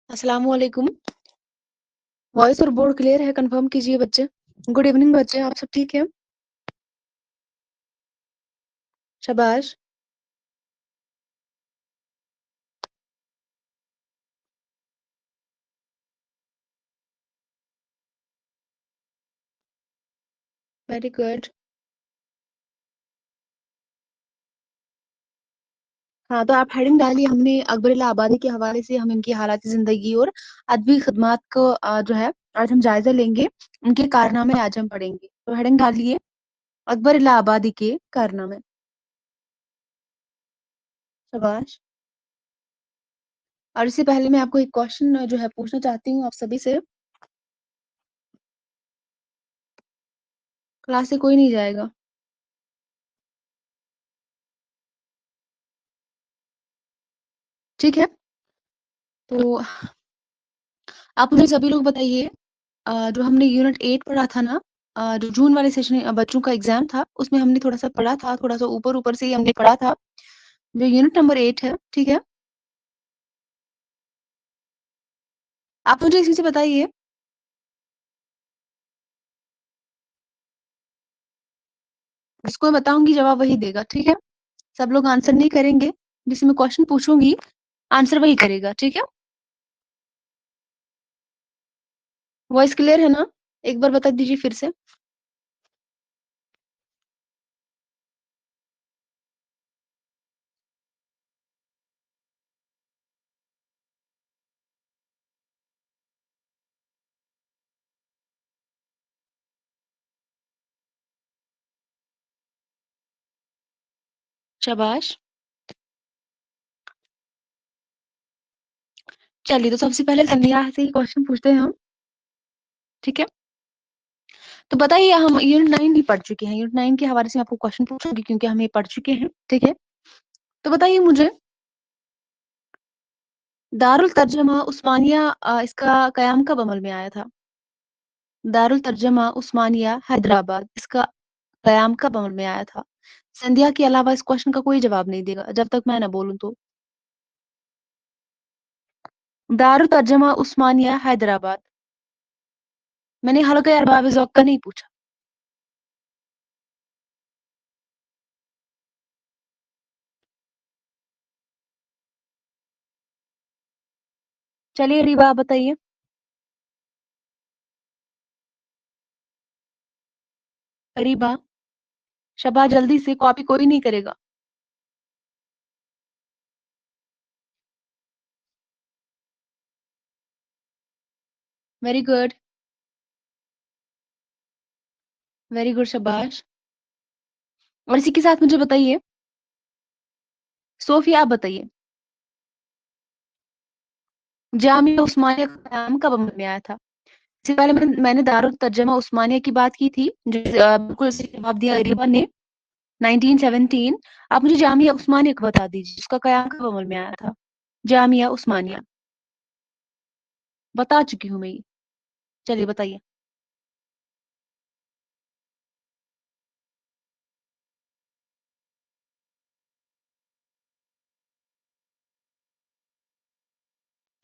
अस्सलामु अलैकुम। वॉइस और बोर्ड क्लियर है, कंफर्म कीजिए बच्चे। गुड इवनिंग बच्चे, आप सब ठीक हैं? शाबाश। Very good. हाँ, तो आप हेडिंग डालिए। हमने अकबर इलाहाबादी के हवाले से हम इनकी हालात ज़िंदगी और अदबी खिदमात को जो है आज हम जायज़ा लेंगे। उनके कारनामे आज हम पढ़ेंगे। तो हेडिंग डालिए अकबर इलाहाबादी के कारनामे। शाबाश। और इससे पहले मैं आपको एक क्वेश्चन जो है पूछना चाहती हूँ आप सभी से। क्लास से कोई नहीं जाएगा। ठीक है? तो आप मुझे सभी लोग बताइए जो हमने यूनिट 8 पढ़ा था ना, जो जून वाले सेशन में बच्चों का एग्ज़ाम था, उसमें हमने थोड़ा-सा पढ़ा था, थोड़ा-सा ऊपर-ऊपर से ही हमने पढ़ा था। जो यूनिट नंबर 8 है, ठीक है? आप मुझे इसी से बताइए, जिसको मैं बताऊँगी जवाब वही देगा, ठीक है? सब लोग आंसर नहीं करेंगे, जिसे मैं क्वेश्चन पूछूँगी, आंसर वही करेगा, ठीक है? वॉइस क्लियर है ना? एक बार बता दीजिए फिर से। शाबाश! चलिए, तो सबसे पहले संध्या से ही क्वेश्चन पूछते हैं हम, ठीक है? तो बताइए हम यूनिट 9 भी पढ़ चुके हैं, यूनिट 9 के हवाले से मैं आपको क्वेश्चन पूछूँगी क्योंकि हम ये पढ़ चुके हैं, ठीक है? तो बताइए मुझे दारुल तर्जुमा उस्मानिया इसका क़याम कब अमल में आया था? दारुल तर्जुमा उस्मानिया हैदराबाद इसका क़याम कब अमल में आया था? संध्या के अलावा इस क्वेश्चन का कोई जवाब नहीं देगा जब तक मैं ना बोलूँ तो। दारुल तर्जुमा उस्मानिया हैदराबाद। मैंने हल्का अरबाब ज़ौक़ का नहीं पूछा। चलिए रीबा आप बताइए। रीबा, शबा जल्दी से कॉपी कोई नहीं करेगा। वेरी गुड, वेरी गुड शाबाश। और इसी के साथ मुझे बताइए, सोफिया आप बताइए, जामिया उस्मानिया का क़याम कब अमल में आया था? इससे पहले मैंने दारुल तर्जुमा उस्मानिया की बात की थी, जो बिल्कुल सही जवाब दिया रीबा ने, 1917। आप मुझे जामिया उस्मानिया का बता दीजिए, उसका क़याम कब अमल में आया था? जामिया उस्मानिया, बता चुकी हूँ मैं ये। चलिए बताइए।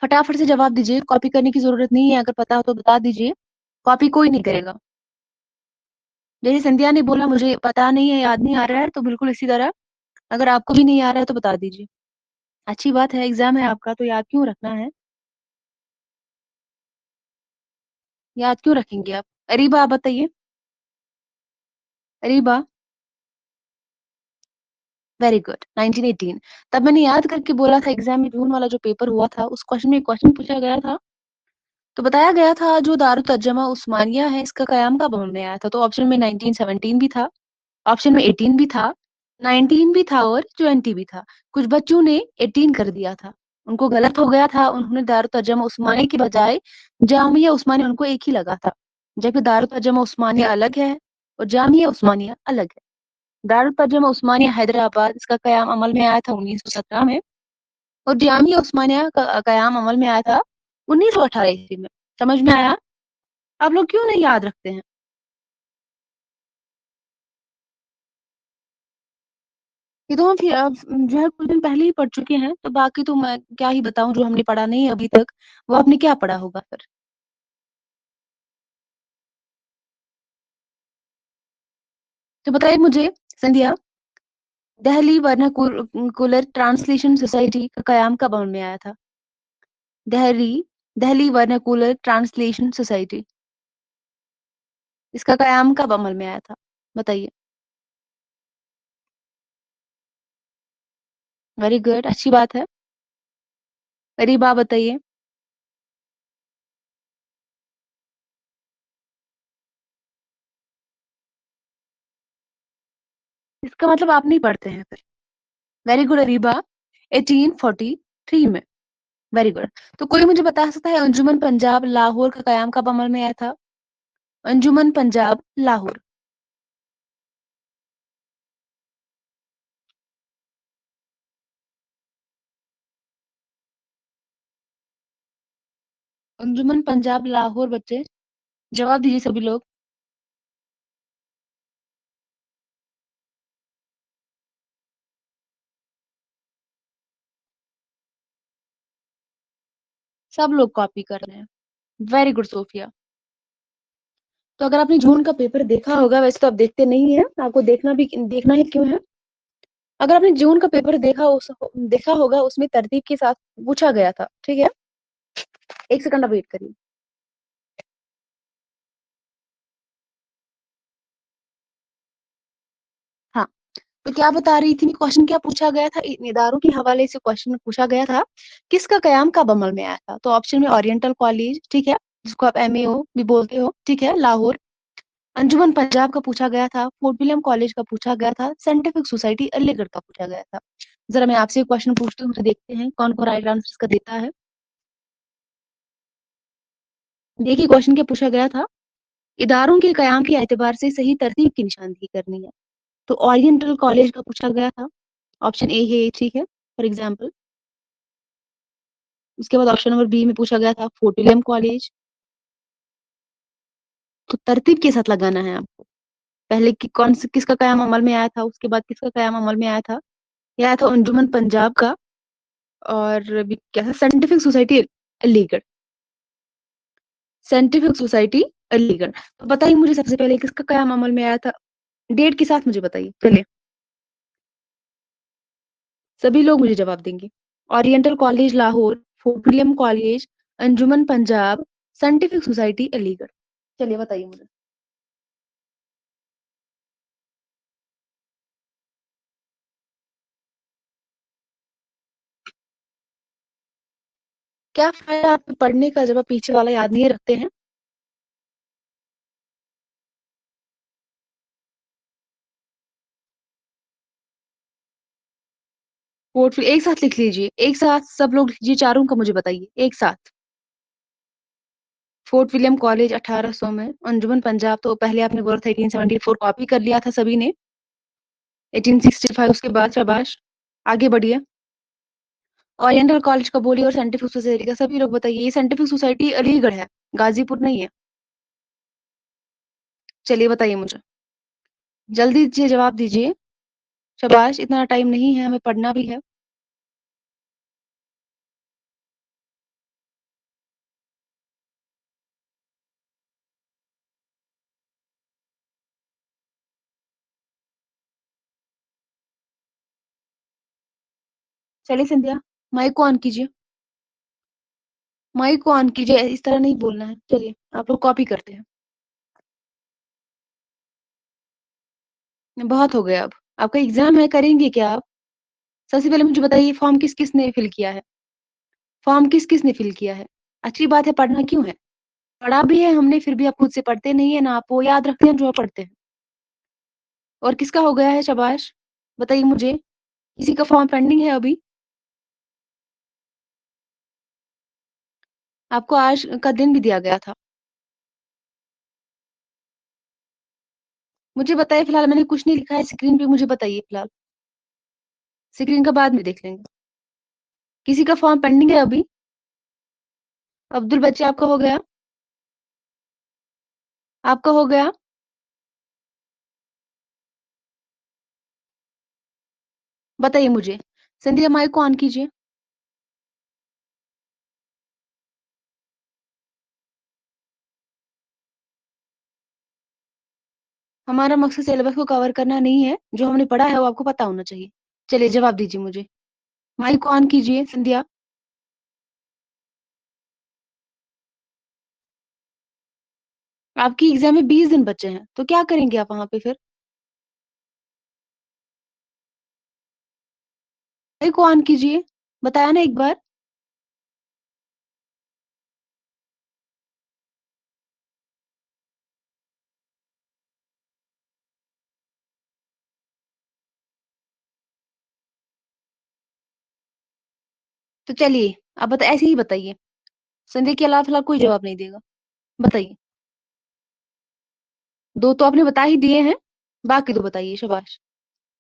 फटाफट से जवाब दीजिए, कॉपी करने की ज़रूरत नहीं है, अगर पता हो तो बता दीजिए। कॉपी कोई नहीं करेगा। जैसे संध्या ने बोला मुझे पता नहीं है, याद नहीं आ रहा है, तो बिल्कुल इसी तरह अगर आपको भी नहीं आ रहा है तो बता दीजिए। अच्छी बात है, एग्ज़ाम है आपका तो याद क्यों रखना है? याद क्यों रखेंगे आप? अरीबा आप बताइए। Areeba, very good, 1918। तब मैंने याद करके बोला था एग्ज़ाम में जून वाला जो पेपर हुआ था, उस क्वेश्चन में एक क्वेश्चन पूछा गया था, तो बताया गया था जो दारुल तर्जुमा उस्मानिया है, इसका क़याम कब अमल में आया था? तो ऑप्शन में 1917 भी था, ऑप्शन में 18 भी था, 19 भी था और 20 भी था। कुछ बच्चों ने 18 कर दिया था। उनको गलत हो गया था, उन्होंने दारुल तर्जुमा उस्मानिया की बजाय जामिया उस्मानिया उनको एक ही लगा था। जबकि दारुल तर्जुमा उस्मानिया अलग है और जामिया उस्मानिया अलग है। दारुल तर्जुमा उस्मानिया हैदराबाद इसका क़याम अमल में आया था 1917 में और जामिया उस्मानिया का क़याम अमल में आया था 1918 ईस्वी में। समझ में आया? आप लोग क्यों नहीं याद रखते हैं? ये तो हम फिर जो है कुछ दिन पहले ही पढ़ चुके हैं, तो बाकी तो मैं क्या ही बताऊँ जो हमने पढ़ा नहीं है अभी तक, वो आपने क्या पढ़ा होगा फिर? तो बताइए मुझे संध्या, दिल्ली वर्नाकुलर ट्रांसलेशन सोसाइटी का कयाम कब अमल में आया था? Delhi Delhi vernacular translation society, इसका कयाम कब अमल में आया था? बताइए। वेरी गुड, अच्छी बात है। मेरी बात बताइए। इसका मतलब आप नहीं पढ़ते हैं फिर। वेरी गुड अरीबा, 1843 में। Very good. तो कोई मुझे बता सकता है अंजुमन पंजाब लाहौर का कयाम कब अमल में आया था? अंजुमन पंजाब लाहौर। अंजुमन पंजाब लाहौर बच्चे, जवाब दीजिए सभी लोग। सब लोग कॉपी कर रहे हैं। Very good Sophia. तो अगर आपने जून का पेपर देखा होगा, वैसे तो आप देखते नहीं है, आपको देखना ही क्यों है? अगर आपने जून का पेपर देखा होगा, उसमें तरतीब के साथ पूछा गया था, ठीक है? एक सेकंड आप वेट करिए। हाँ, तो क्या बता रही थी, क्वेश्चन क्या पूछा गया था, इन इदारों के हवाले से क्वेश्चन पूछा गया था, किसका कयाम कब अमल में आया था? तो ऑप्शन में ओरिएंटल कॉलेज, ठीक है, जिसको आप एमएओ भी बोलते हो, ठीक है, लाहौर। अंजुमन पंजाब का पूछा गया था, फोर्ट विलियम कॉलेज का पूछा गया था, साइंटिफिक सोसाइटी अलीगढ़ का पूछा गया था। जरा मैं आपसे क्वेश्चन पूछती हूँ, तो देखते हैं कौन कौन राइट आंसर का देता है। देखिए क्वेश्चन क्या पूछा गया था, इदारों के कयाम के एतबार से सही तरतीब की निशानदेही करनी है। तो ओरिएंटल कॉलेज का पूछा गया था, ऑप्शन ए है, ठीक है, फॉर एग्जाम्पल। उसके बाद ऑप्शन नंबर बी में पूछा गया था फोर्ट विलियम कॉलेज। तो तरतीब के साथ लगाना है आपको। पहले किसका कयाम अमल में आया था, उसके बाद किसका कयाम अमल में आया था। यह आया था अंजुमन पंजाब का, और भी क्या था, scientific society Aligarh. Scientific society Aligarh. तो बताइए मुझे सबसे पहले किसका कयाम अमल में आया था, डेट के साथ मुझे बताइए चलिए। सभी लोग मुझे जवाब देंगे। Oriental college Lahore, Fort William college, Anjuman Punjab, scientific society Aligarh. चलिए बताइए मुझे। क्या फायदा आपको पढ़ने का जब आप पीछे वाला याद नहीं रखते हैं? वोट फिर एक साथ लिख लीजिए, एक साथ सब लोग लीजिए, चारों का मुझे बताइए एक साथ। फोर्ट विलियम कॉलेज 1800 में, अंजुमन पंजाब तो पहले आपने बोला था 1874, कॉपी कर लिया था सभी ने। 1865 उसके बाद, शाबाश, आगे बढ़िए। ओरिएंटल कॉलेज का बोलिए, और साइंटिफिक सोसाइटी का सभी लोग बताइए। ये साइंटिफिक सोसाइटी अलीगढ़ है, गाजीपुर नहीं है। चलिए बताइए मुझे, जल्दी दीजिए, जवाब दीजिए। शाबाश, इतना टाइम नहीं है, हमें पढ़ना भी है। चलिए संध्या, माइक को ऑन कीजिए। माइक को ऑन कीजिए, इस तरह नहीं बोलना है। चलिए आप लोग कॉपी करते हैं। बहुत हो गया अब। आपका एग्जाम है, करेंगे क्या आप? सबसे पहले मुझे बताइए, फॉर्म किस किस ने फिल किया है? फॉर्म किस किस ने फिल किया है? अच्छी बात है, पढ़ना क्यों है? पढ़ा भी है हमने, फिर भी आप खुद से पढ़ते नहीं है ना, आप वो याद रखते हैं जो आप पढ़ते हैं। और किसका हो गया है, शाबाश, बताइए मुझे। किसी का फॉर्म पेंडिंग है अभी? आपको आज का दिन भी दिया गया था। मुझे बताइए फिलहाल, मैंने कुछ नहीं लिखा है स्क्रीन पे, मुझे बताइए फिलहाल। स्क्रीन का बाद में देख लेंगे। किसी का फॉर्म पेंडिंग है अभी? अब्दुल बच्चे, आपका हो गया? आपका हो गया? बताइए मुझे। संध्या, माइक को ऑन कीजिए। हमारा मकसद सिलेबस को कवर करना नहीं है, जो हमने पढ़ा है वो आपको पता होना चाहिए। चलिए जवाब दीजिए मुझे। माइक को ऑन कीजिए संध्या। आपकी एग्जाम में 20 दिन बचे हैं, तो क्या करेंगे आप वहां पे फिर? माइक को ऑन कीजिए। बताया ना एक बार। तो चलिए, आप बता, ऐसे ही बताइए। संध्या के अलावा फिलहाल कोई जवाब नहीं देगा। बताइए। दो तो आपने बता ही दिए हैं, बाकी दो बताइए, शाबाश।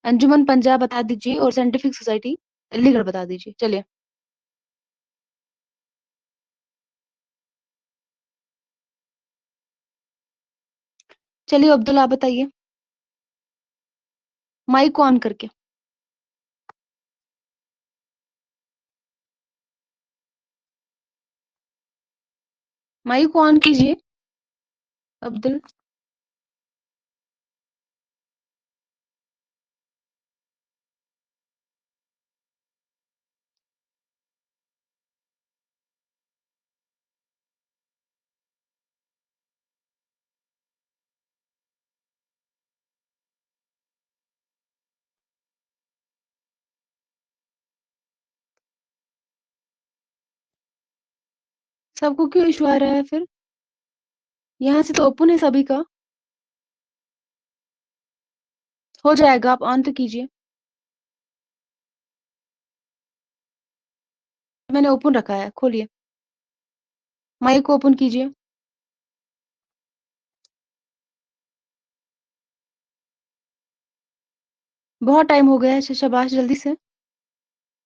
अंजुमन पंजाब बता दीजिए और साइंटिफिक सोसाइटी अलीगढ़ बता दीजिए। चलिए। चलिए अब्दुल, आप बताइए। माइक को ऑन करके। माइक को ऑन कीजिए अब्दुल। सबको क्यों इशू आ रहा है फिर? यहाँ से तो ओपन है सभी का। हो जाएगा, आप ऑन तो कीजिए। मैंने ओपन रखा है, खोलिए। माइक को ओपन कीजिए। बहुत टाइम हो गया है, शाबाश, जल्दी से।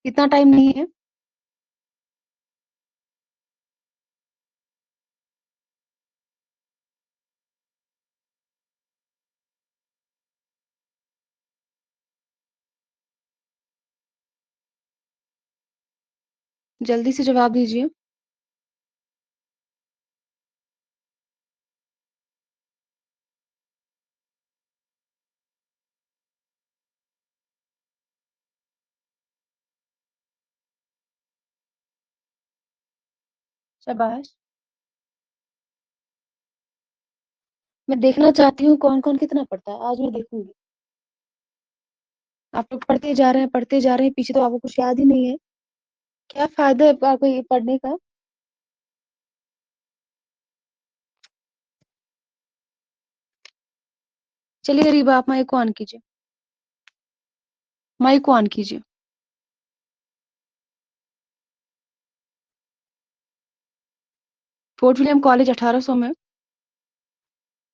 इतना टाइम नहीं है। जल्दी से जवाब दीजिए। शाबाश। मैं देखना चाहती हूँ कौन कौन कितना पढ़ता है, आज मैं देखूंगी। आप लोग पढ़ते जा रहे हैं, पढ़ते जा रहे हैं, पीछे तो आपको कुछ याद ही नहीं है। क्या फायदा है आपको ये पढ़ने का? चलिए रीबा, आप माइक को ऑन कीजिए। माइक को ऑन कीजिए। फोर्ट विलियम कॉलेज 1800 में।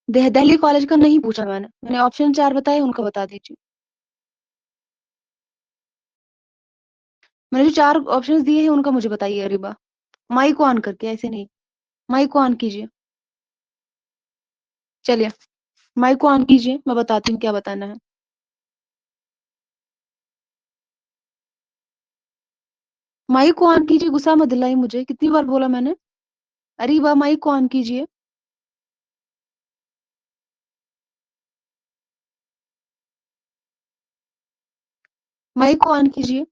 दिल्ली कॉलेज का नहीं पूछा मैंने ऑप्शन 4 बताए, उनका बता दीजिए। मैंने जो 4 ऑप्शंस दिए हैं उनका मुझे बताइए रीबा। माइक को ऑन करके, ऐसे नहीं। माइक को ऑन कीजिए। चलिए, माइक को ऑन कीजिए, मैं बताती हूँ क्या बताना है। माइक को ऑन कीजिए, गुस्सा मत दिलाई मुझे, कितनी बार बोला मैंने। अरे वाह, माइक को ऑन कीजिए। माइक को ऑन कीजिए।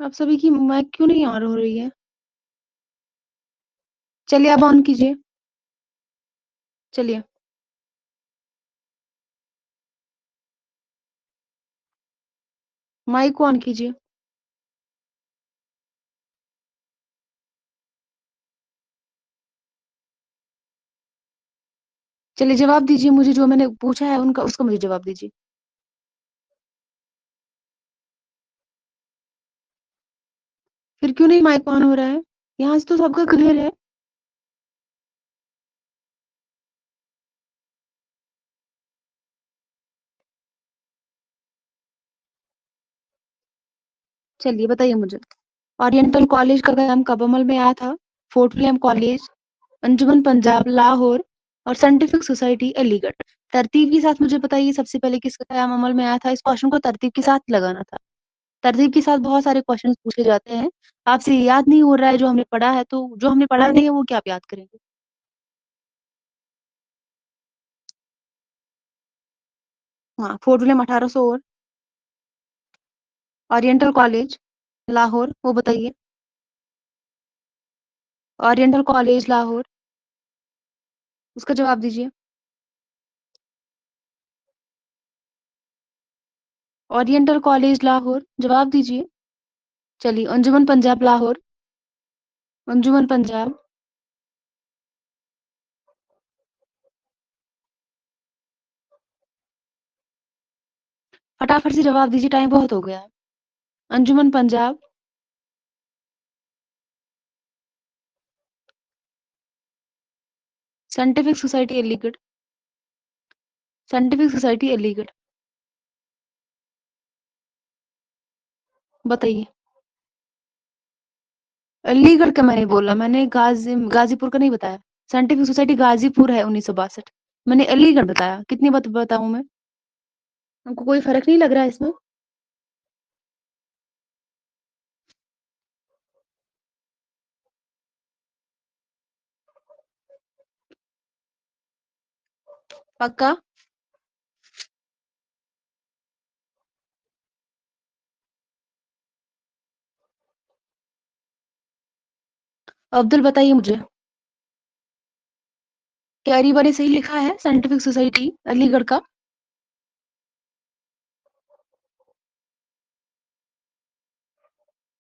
आप सभी की माइक क्यों नहीं ऑन हो रही है? चलिए, अब ऑन कीजिए। चलिए। माइक को ऑन कीजिए। चलिए, जवाब दीजिए मुझे, जो मैंने पूछा है उनका, उसका मुझे जवाब दीजिए। फिर क्यों नहीं माइक ऑन हो रहा है? यहाँ से तो सबका क्लियर है। चलिए बताइए मुझे। ओरिएंटल कॉलेज का कयाम कब अमल में आया था? Fort William college, Anjuman Punjab Lahore और साइंटिफिक सोसाइटी अलीगढ़। तरतीब के साथ मुझे बताइए सबसे पहले किसका कयाम अमल में आया था? इस क्वेश्चन को तरतीब के साथ लगाना था। तरतीब के साथ बहुत सारे क्वेश्चन पूछे जाते हैं। आपसे याद नहीं हो रहा है जो हमने पढ़ा है, तो जो हमने पढ़ा नहीं है वो क्या आप याद करेंगे? हाँ, फोर्ट विलियम 1800 और ओरिएंटल कॉलेज लाहौर, वो बताइए। ओरिएंटल कॉलेज लाहौर, उसका जवाब दीजिए। ओरिएंटल कॉलेज लाहौर, जवाब दीजिए। चलिए, अंजुमन पंजाब लाहौर, अंजुमन पंजाब, फटाफट से जवाब दीजिए, टाइम बहुत हो गया है। Anjuman Punjab, scientific society Aligarh, scientific society Aligarh, बताइए। अलीगढ़ का मैंने बोला, मैंने गाजीपुर का नहीं बताया। साइंटिफिक सोसाइटी गाजीपुर है 1962। मैंने अलीगढ़ बताया। कितनी बात बताऊं मैं? हमको कोई फर्क नहीं लग रहा है इसमें। पक्का? अब्दुल बताइए मुझे। कैरी मैंने सही लिखा है साइंटिफिक सोसाइटी अलीगढ़ का?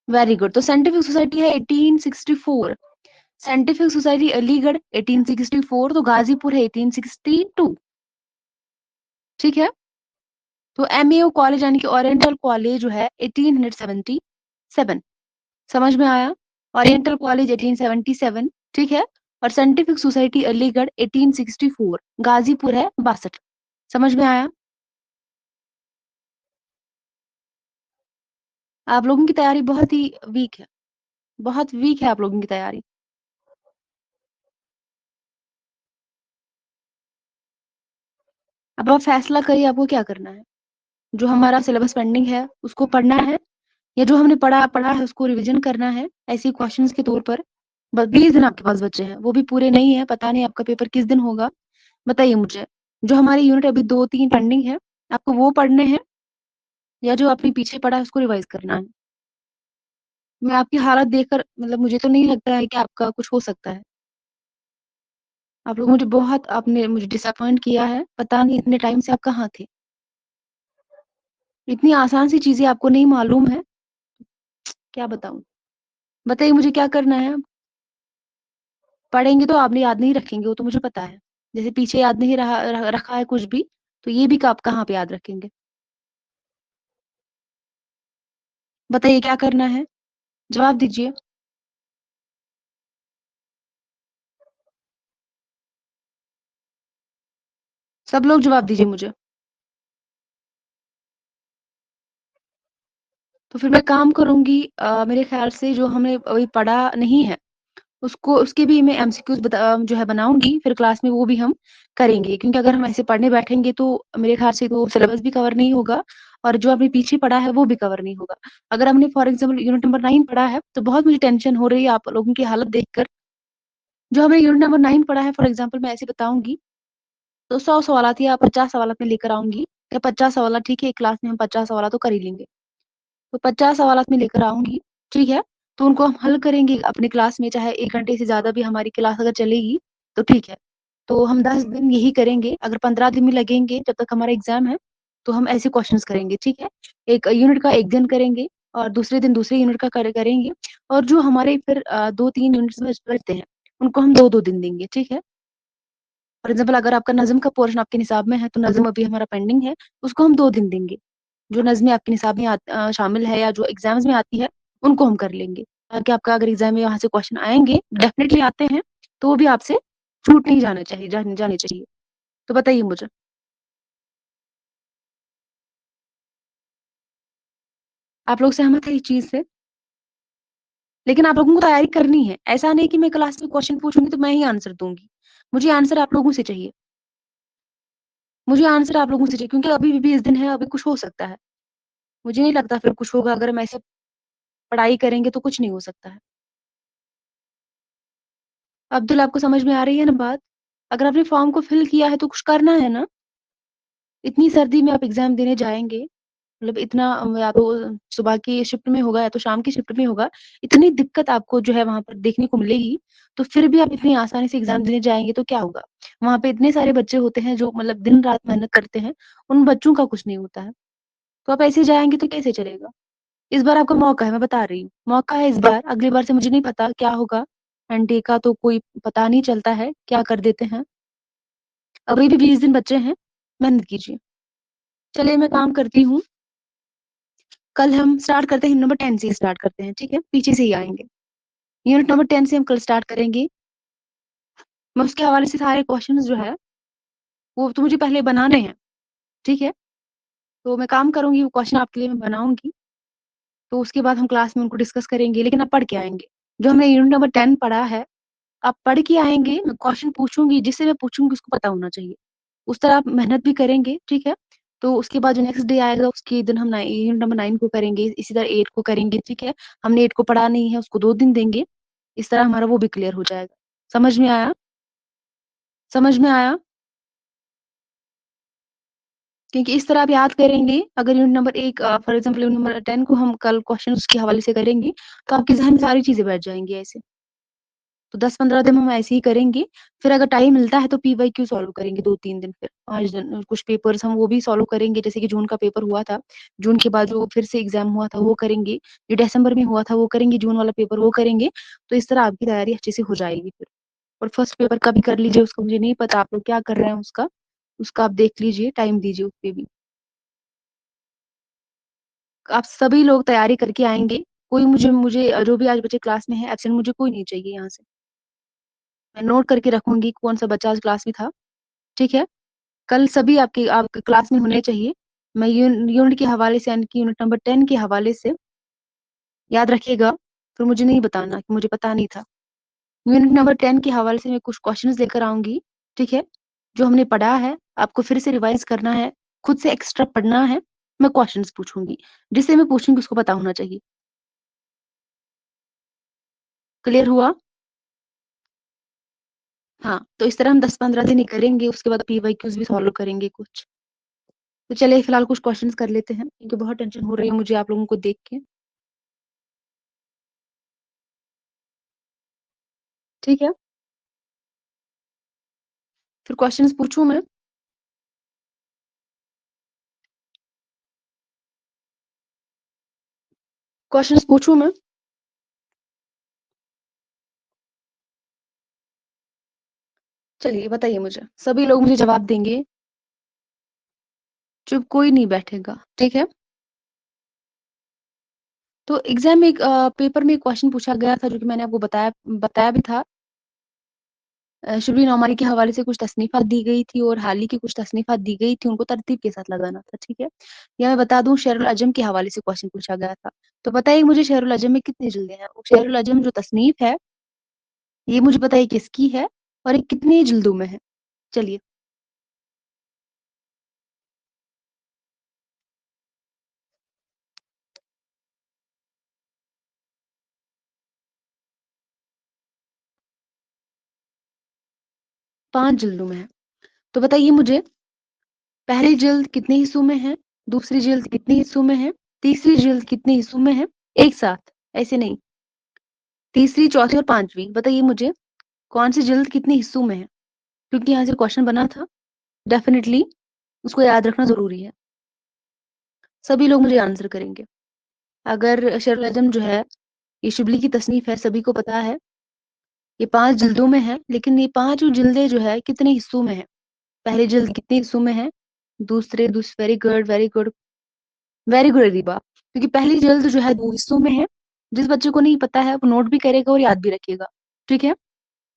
Very good. तो साइंटिफिक सोसाइटी है 1864। साइंटिफिक सोसाइटी अलीगढ़ 1864, तो गाजीपुर है 1862। ठीक है। तो एमएओ कॉलेज यानी कि ओरिएंटल कॉलेज जो है 1877। समझ में आया? ओरिएंटल कॉलेज 1877, ठीक है। और साइंटिफिक सोसाइटी अलीगढ़ 1864, गाजीपुर है 62। समझ में आया? आप लोगों की तैयारी बहुत ही वीक है, बहुत वीक है आप लोगों की तैयारी। अब आप फैसला करिए आपको क्या करना है। जो हमारा सिलेबस पेंडिंग है उसको पढ़ना है, या जो हमने पढ़ा पढ़ा है उसको रिवीजन करना है ऐसे क्वेश्चंस के तौर पर। बस 20 दिन आपके पास बचे हैं, वो भी पूरे नहीं है। पता नहीं आपका पेपर किस दिन होगा। बताइए मुझे। जो हमारी यूनिट अभी 2-3 पेंडिंग है, आपको वो पढ़ने हैं, या जो आपने पीछे पढ़ा है उसको रिवाइज करना है? मैं आपकी हालत देखकर मतलब मुझे तो नहीं लगता है कि आपका कुछ हो सकता है। आप लोग मुझे बहुत आपने मुझे डिसअपॉइंट किया है। पता नहीं इतने टाइम से आप कहाँ थे। इतनी आसान सी चीजें आपको नहीं मालूम है, क्या बताऊं। बताइए मुझे क्या करना है। पढ़ेंगे तो आपने याद नहीं रखेंगे, वो तो मुझे पता है। जैसे पीछे याद नहीं रखा है कुछ भी, तो ये भी आप कहाँ पे याद रखेंगे? बताइए क्या करना है, जवाब दीजिए। सब लोग जवाब दीजिए मुझे। तो फिर मैं काम करूंगी, मेरे ख्याल से जो हमने अभी पढ़ा नहीं है उसको, उसके भी मैं एमसीक्यूज जो है बनाऊंगी, फिर क्लास में वो भी हम करेंगे। क्योंकि अगर हम ऐसे पढ़ने बैठेंगे तो मेरे ख्याल से तो सिलेबस भी कवर नहीं होगा, और जो आपने पीछे पढ़ा है वो भी कवर नहीं होगा। अगर हमने फॉर एग्जाम्पल यूनिट नंबर 9 पढ़ा है, तो बहुत मुझे टेंशन हो रही है आप लोगों की हालत देखकर। जो हमने यूनिट नंबर 9 पढ़ा है, फॉर एग्जाम्पल मैं ऐसे बताऊंगी, तो 100 सवालात या 50 सवालात में लेकर आऊंगी, या 50 सवालात, ठीक है, एक क्लास में हम 50 सवालात तो कर ही लेंगे। तो 50 सवालात में लेकर आऊंगी, ठीक है। तो उनको हम हल करेंगे अपनी क्लास में, चाहे 1 घंटे से ज़्यादा भी हमारी क्लास अगर चलेगी, तो ठीक है। तो हम 10 दिन यही करेंगे, अगर 15 दिन भी लगेंगे जब तक हमारा एग्ज़ाम है, तो हम ऐसे क्वेश्चंस करेंगे, ठीक है। एक यूनिट का 1 दिन करेंगे, और दूसरे दिन दूसरे यूनिट का करेंगे, और जो हमारे फिर 2-3 यूनिट्स बचते हैं, उनको हम 2-2 दिन देंगे, ठीक है। फॉर एग्जाम्पल अगर आपका नज़्म का पोर्शन आपके निसाब में है, तो नज़्म अभी हमारा पेंडिंग है, उसको हम 2 दिन देंगे। जो नज़्में आपके निसाब में शामिल है या जो एग्जाम्स में आती है, उनको हम कर लेंगे, ताकि आपका अगर एग्जाम में वहां से क्वेश्चन आएंगे, डेफिनेटली आते हैं, तो वो भी आपसे छूट नहीं जाना चाहिए, जाने चाहिए। तो बताइए मुझे। आप लोग सहमत हैं इस चीज़ से? लेकिन आप लोगों को तैयारी करनी है। ऐसा नहीं कि मैं क्लास में क्वेश्चन पूछूँगी तो मैं ही आंसर दूँगी। मुझे आंसर आप लोगों से चाहिए। मुझे आंसर आप लोगों से चाहिए क्योंकि अभी भी 20 दिन है, अभी कुछ हो सकता है। मुझे नहीं लगता फिर कुछ होगा अगर हम ऐसे पढ़ाई करेंगे तो कुछ नहीं हो सकता है। अब्दुल आपको समझ में आ रही है ना बात? अगर आपने फॉर्म को फिल किया है तो कुछ करना है ना? इतनी सर्दी में आप एग्ज़ाम देने जाएँगे, मतलब इतना या तो सुबह की शिफ्ट में होगा या तो शाम की शिफ्ट में होगा, इतनी दिक्कत आपको जो है वहाँ पर देखने को मिलेगी, तो फिर भी आप इतनी आसानी से एग्ज़ाम देने जाएँगे तो क्या होगा? वहाँ पे इतने सारे बच्चे होते हैं जो मतलब दिन-रात मेहनत करते हैं, उन बच्चों का कुछ नहीं होता है। तो आप ऐसे ही जाएँगे तो कैसे चलेगा? इस बार आपका मौका है, मैं बता रही हूँ। मौका है इस बार, अगली बार से मुझे नहीं पता क्या होगा। एनडीए का तो कोई पता नहीं चलता है, क्या कर देते हैं। अभी भी 20 दिन बचे हैं, मेहनत कीजिए। चलिए मैं काम करती हूँ, कल हम स्टार्ट करते हैं नंबर 10 से स्टार्ट करते हैं, ठीक है? पीछे से ही आएँगे। यूनिट नंबर 10 से हम कल स्टार्ट करेंगे। मैं उसके हवाले से सारे क्वेश्चन्स जो है, वो तो मुझे पहले बनाने हैं, ठीक है? तो मैं काम करूँगी, वो क्वेश्चन आपके लिए मैं बनाऊँगी, तो उसके बाद हम क्लास में उनको डिस्कस करेंगे, लेकिन आप पढ़ के आएँगे। जो हमने यूनिट नंबर 10 पढ़ा है, आप पढ़ के आएँगे, मैं क्वेश्चन पूछूँगी, जिससे मैं पूछूँगी उसको पता होना चाहिए। उस तरह आप मेहनत भी करेंगे, ठीक है? तो उसके बाद जो नेक्स्ट डे आएगा, उसके दिन हम नाइ यूनिट नंबर 9 को करेंगे, इसी तरह 8 को करेंगे, ठीक है? हमने 8 को पढ़ा नहीं है, उसको 2 दिन देंगे, इस तरह हमारा वो भी क्लियर हो जाएगा। समझ में आया? समझ में आया? क्योंकि इस तरह आप याद करेंगे, अगर unit number 1 for example unit number 10 को हम कल क्वेश्चन उसके हवाले से करेंगे, तो आपके ज़हन में सारी चीज़ें बैठ जाएँगी ऐसे। तो 10-15 दिन हम ऐसे ही करेंगे, फिर अगर टाइम मिलता है तो पीवाईक्यू सॉल्व करेंगे 2-3 दिन फिर, 5 दिन कुछ पेपर्स हम वो भी सॉल्व करेंगे, जैसे कि जून का पेपर हुआ था, जून के बाद जो फिर से एग्ज़ाम हुआ था वो करेंगे, जो दिसंबर में हुआ था वो करेंगे, जून वाला पेपर वो करेंगे, तो इस तरह आपकी तैयारी अच्छे से हो जाएगी फिर। और फर्स्ट पेपर का भी कर लीजिए, उसका मुझे नहीं पता आप लोग क्या कर रहे हैं उसका आप देख लीजिए, टाइम दीजिए उसपे भी। आप सभी लोग तैयारी करके आएँगे, कोई मुझे मुझे जो भी आज बच्चे क्लास में हैं, एब्सेंट मुझे कोई नहीं चाहिए यहाँ से। मैं नोट करके रखूँगी कौन-सा बच्चा आज क्लास में था, ठीक है? कल सभी आपके क्लास में होने चाहिए। मैं यूनिट के हवाले से यानी कि यूनिट नंबर 10 के हवाले से याद रखिएगा, फिर मुझे नहीं बताना कि मुझे पता नहीं था। यूनिट नंबर 10 के हवाले से मैं कुछ क्वेश्चन्स लेकर आऊँगी, ठीक है? जो हमने पढ़ा है, आपको फिर से रिवाइज़ करना है, खुद से एक्स्ट्रा पढ़ना है, मैं क्वेश्चन्स पूछूँगी। जिससे मैं पूछूँगी उसको पता होना चाहिए। क्लियर हुआ? हाँ, तो इस तरह हम 10-15 दिन ही करेंगे, उसके बाद पीवाईक्यूज़ भी सॉल्व करेंगे कुछ। तो चलिए फिलहाल कुछ क्वेश्चन्स कर लेते हैं, क्योंकि बहुत टेंशन हो रही है मुझे आप लोगों को देख के। ठीक है? फिर क्वेश्चन्स पूछूँ मैं? क्वेश्चन्स पूछूँ मैं? चलिए बताइए मुझे। सभी लोग मुझे जवाब देंगे, चुप कोई नहीं बैठेगा, ठीक है? तो एग्ज़ाम में एक पेपर में एक क्वेश्चन पूछा गया था जो कि मैंने आपको बताया बताया भी था। शिबली नौमारी के हवाले से कुछ तसनीफ़ात दी गई थी और हाल ही की कुछ तसनीफ़ात दी गई थी, उनको तरतीब के साथ लगाना था, ठीक है? या मैं बता दूँ शेरुल अजम के हवाले से क्वेश्चन पूछा गया था। तो बताइए मुझे शेरुल अजम में कितनी जिल्दें हैं? शेरुल अजम जो तसनीफ़ है, ये मुझे बताइए किसकी है और ये कितनी जिल्दों में है? चलिए, 5 जिल्दों में है। तो बताइए मुझे पहली जिल्द कितने हिस्सों में है? दूसरी जिल्द कितने हिस्सों में है? तीसरी जिल्द कितने हिस्सों में है? एक साथ, ऐसे नहीं। तीसरी, चौथी और 5वीं बताइए मुझे कौन-सी जिल्द कितने हिस्सों में है? क्योंकि यहाँ से क्वेश्चन बना था, डेफिनिटली उसको याद रखना ज़रूरी है। सभी लोग मुझे आंसर करेंगे। अगर शेरुल अजम जो है, ये शिबली की तसनीफ़ है, सभी को पता है, ये 5 जिल्दों में है, लेकिन ये पाँचों जिल्दें जो है कितने हिस्सों में है? पहली जिल्द कितने हिस्सों में है? Very good, very good. Very good Areeba, क्योंकि पहली जिल्द जो है 2 हिस्सों में है। जिस बच्चे को नहीं पता है वो नोट भी करेगा और याद भी रखेगा, ठीक है?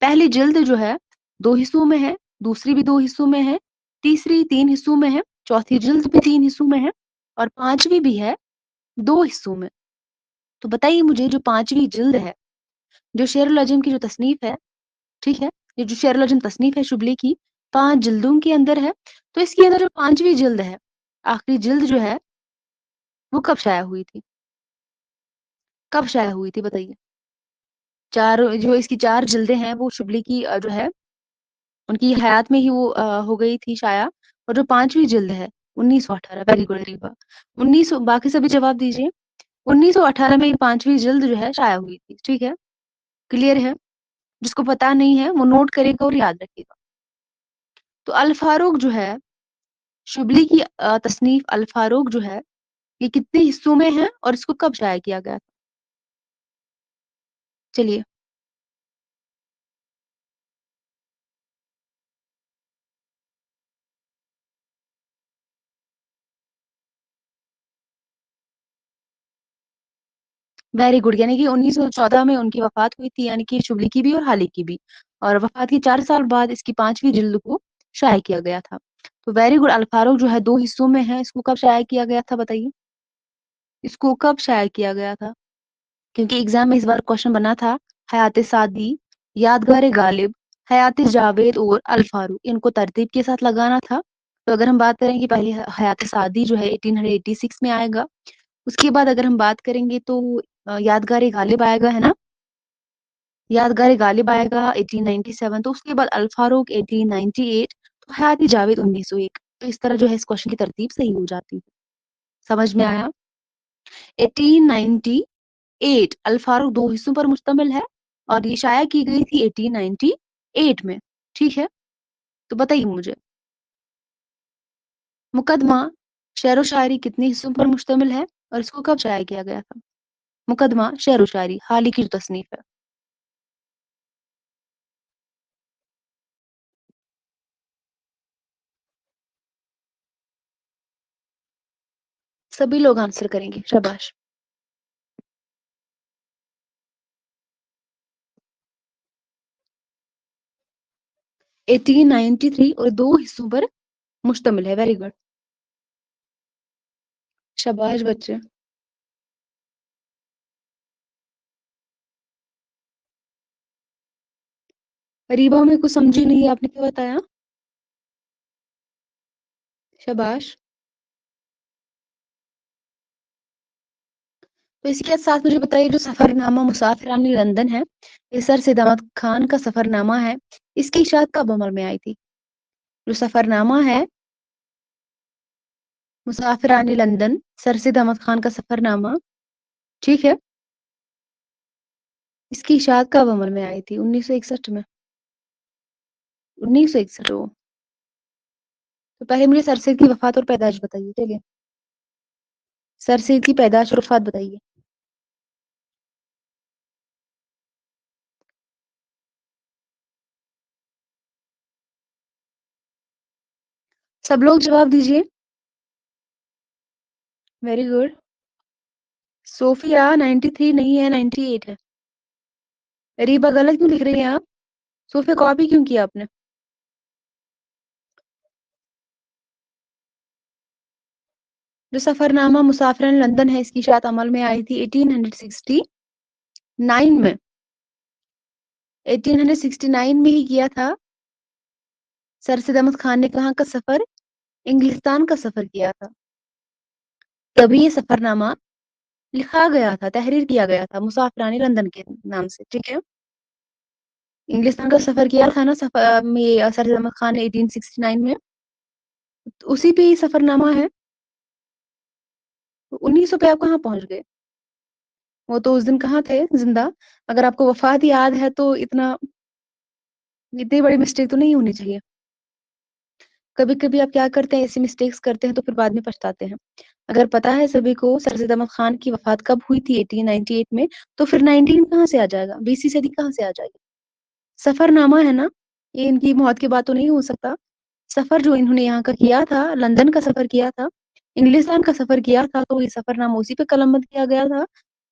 पहली जिल्द जो है 2 हिस्सों में है, दूसरी भी 2 हिस्सों में है, तीसरी 3 हिस्सों में है, चौथी जिल्द भी 3 हिस्सों में है और 5वीं भी है, 2 हिस्सों में। तो बताइए मुझे जो 5वीं जिल्द है, जो शेर-उल अजम की जो तसनीफ़ है, ठीक है? ये जो शेर-उल अजम तसनीफ़ है शुबली की, 5 जिल्दों के अंदर है, तो इसके अंदर जो 5वीं जिल्द है, आखिरी जिल्द जो है, वो कब शाया हुई थी? कब शाया हुई थी बताइए? 4 जो इसकी 4 जिल्दें हैं वो शुबली की जो है उनकी हयात में ही वो हो गई थी शाया और जो 5वीं जिल्द है 1918 वेरी गुड रीबा 1900 बाकी सभी जवाब दीजिए। 1918 में ये 5वीं जिल्द जो है शाया हुई थी, ठीक है? क्लियर है? जिसको पता नहीं है वो नोट करेगा और याद रखेगा। तो अल फारूक जो है, शुबली की तसनीफ अल फारूक जो है, ये कितने हिस्सों में है और इसको कब शाया किया गया था? चलिए। वेरी गुड यानी कि 1914 में उनकी वफ़ात हुई थी यानी कि शुबली की भी और हाली की भी। और वफ़ात के 4 साल बाद इसकी 5वीं जिल्द को शाया किया गया था। तो वेरी गुड अल फारूक जो है 2 हिस्सों में है, इसको कब शाया किया गया था बताइए? इसको कब शाया किया गया था? क्योंकि एग्ज़ाम में इस बार क्वेश्चन बना था हयात-ए-सादी, यादगार-ए-गालिब, हयात-ए-जावेद और अल फारूक इनको तरतीब के साथ लगाना था। तो अगर हम बात करें कि पहले हयात-ए-सादी जो है 1886 में आएगा, उसके बाद अगर हम बात करेंगे तो यादगार-ए-गालिब आएगा, है ना? यादगार-ए-गालिब आएगा 1897 तो उसके बाद अल फारूक 1898 तो हयात-ए-जावेद 1901 तो इस तरह जो है इस क्वेश्चन की तरतीब सही हो जाती है। समझ में आया? 1898 अल फारूक 2 हिस्सों पर मुश्तमिल है और ये शाया की गई थी 1898 में, ठीक है? तो बताइए मुझे, मुकदमा शेर-ओ-शायरी कितने हिस्सों पर मुश्तमिल है और इसको कब शाया किया गया था? मुकदमा शेर-ओ-शायरी हाल ही की जो तसनीफ है। सभी लोग आंसर करेंगे, शाबाश। 1893 और 2 हिस्सों पर मुश्तमिल है, वेरी गुड। शाबाश बच्चे। रीबा मैं कुछ समझी नहीं, आपने क्या बताया? शाबाश। तो इसके साथ मुझे बताइए जो सफरनामा मुसाफिरान लंदन है, ये सर सैयद अहमद खान का सफरनामा है, इसकी इशाअत कब अमल में आई थी? जो सफरनामा है मुसाफिरान लंदन, सर सैयद अहमद खान का सफरनामा, ठीक है? इसकी इशाअत कब अमल में आई थी? 1961 में। 1961 ओह! तो पहले मुझे सर सैयद की वफ़ात और पैदाइश बताइए, चलिए। सर सैयद की पैदाइश और वफ़ात बताइए। सब लोग जवाब दीजिए। Very good. सोफिया 93 नहीं है, 98 है। रीबा गलत क्यों लिख रही हैं आप? सोफिया कॉपी क्यों किया आपने? जो सफरनामा मुसाफिरान लंदन है, इसकी इशाअत अमल में आई थी 1869 में। 1869 में ही किया था। सर सैयद अहमद खान ने कहाँ का सफ़र? इंग्लिस्तान का सफ़र किया था। तभी ये सफ़रनामा लिखा गया था, तहरीर किया गया था मुसाफिरान लंदन के नाम से, ठीक है? इंग्लिस्तान का सफ़र किया था ना सर सैयद अहमद खान ने 1869 में, तो उसी पे ये सफ़रनामा है। तो 1900 पे आप कहाँ पहुँच गए? वो तो उस दिन कहाँ थे ज़िंदा? अगर आपको वफ़ात याद है तो इतनी बड़ी मिस्टेक तो नहीं होनी चाहिए। कभी-कभी आप क्या करते हैं, ऐसी मिस्टेक्स करते हैं तो फिर बाद में पछताते हैं। अगर पता है सभी को सर सैयद अहमद खान की वफ़ात कब हुई थी 1898 में, तो फिर 19 कहाँ से आ जाएगा? 20वीं सदी कहाँ से आ जाएगी? सफ़रनामा है ना, ये इनकी मौत के बाद तो नहीं हो सकता। सफ़र जो इन्होंने यहाँ का किया था, लंदन का सफ़र किया था, इंग्लिस्तान का सफ़र किया था, तो ये सफ़रनामा उसी पे कलमबंद किया गया था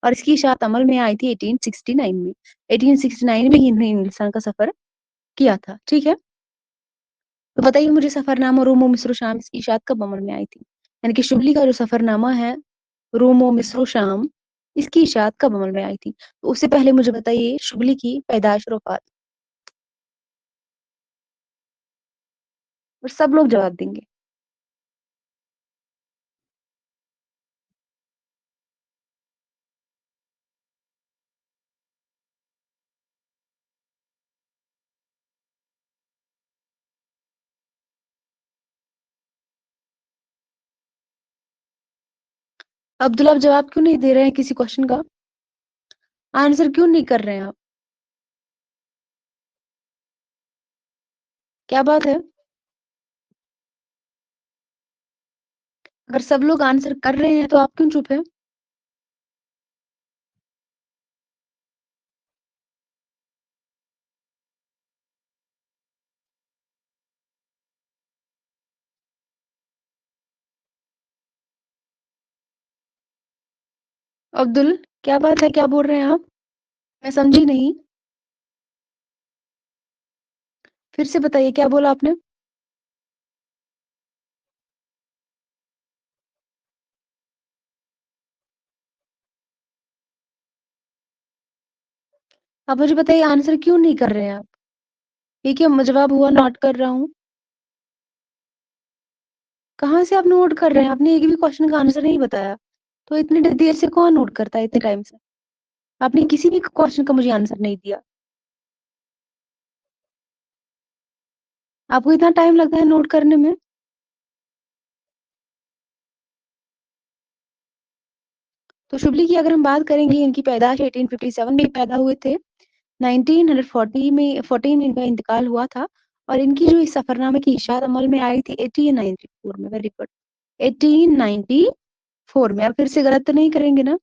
और इसकी इशाअत अमल में आई थी 1869 में। 1869 में ही इन्होंने इंग्लिस्तान का सफ़र किया था, ठीक है? तो बताइए मुझे सफ़रनामा रोम, मिस्र, शाम इसकी इशाअत कब अमल में आई थी? यानी कि शुबली का जो सफ़रनामा है रोमो मिस्रो शाम इसकी इशाअत कब अमल में आई थी? तो उससे पहले मुझे बताइए शुबली की पैदाइश और वफ़ात। और सब लोग जवाब देंगे। अब्दुल आप जवाब क्यों नहीं दे रहे हैं किसी क्वेश्चन का? आंसर क्यों नहीं कर रहे हैं आप? क्या बात है? अगर सब लोग आंसर कर रहे हैं तो आप क्यों चुप हैं? अब्दुल क्या बात है? क्या बोल रहे हैं आप? मैं समझी नहीं। फिर से बताइए क्या बोला आपने? आप मुझे बताइए आंसर क्यों नहीं कर रहे हैं आप? ये क्या जवाब हुआ नोट कर रहा हूँ? कहाँ से आप नोट कर रहे हैं? आपने एक भी क्वेश्चन का आंसर नहीं बताया। तो इतनी देर से कौन नोट करता है इतने टाइम से? आपने किसी भी क्वेश्चन का मुझे आंसर नहीं दिया। आपको इतना टाइम लगता है नोट करने में? तो शुबली की अगर हम बात करेंगे इनकी पैदाइश 1857 में पैदा हुए थे। 1940 में 14 में इनका इंतकाल हुआ था और इनकी जो इस सफरनामे की इशाअत अमल में आई थी 1894 में। Very good. 1894 में। आप फिर से गलत तो नहीं करेंगे ना?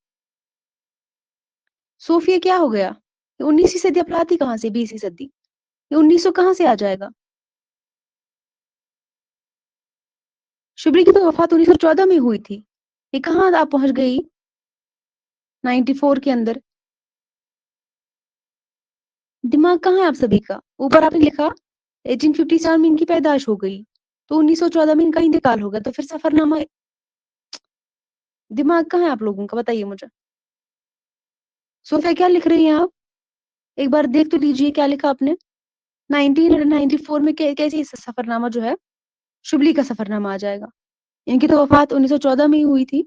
सोफिया क्या हो गया? ये 19वीं सदी आप लाती कहाँ से? 20वीं सदी? ये 1900 कहाँ से आ जाएगा? शुबली की तो वफात 1914 में हुई थी। ये कहाँ आप पहुंच गई 94 के अंदर? दिमाग कहाँ है आप सभी का? ऊपर आपने लिखा 1857 में इनकी पैदाइश हो गई, तो 1914 में इनका इंतकाल हो गया, तो फिर सफरनामा। दिमाग कहाँ है आप लोगों का? बताइए मुझे। सोफिया क्या लिख रही हैं आप? एक बार देख तो लीजिए क्या लिखा आपने। 1994 में कैसे सफरनामा जो है शुबली का सफरनामा आ जाएगा? इनकी तो वफात 1914 में ही हुई थी।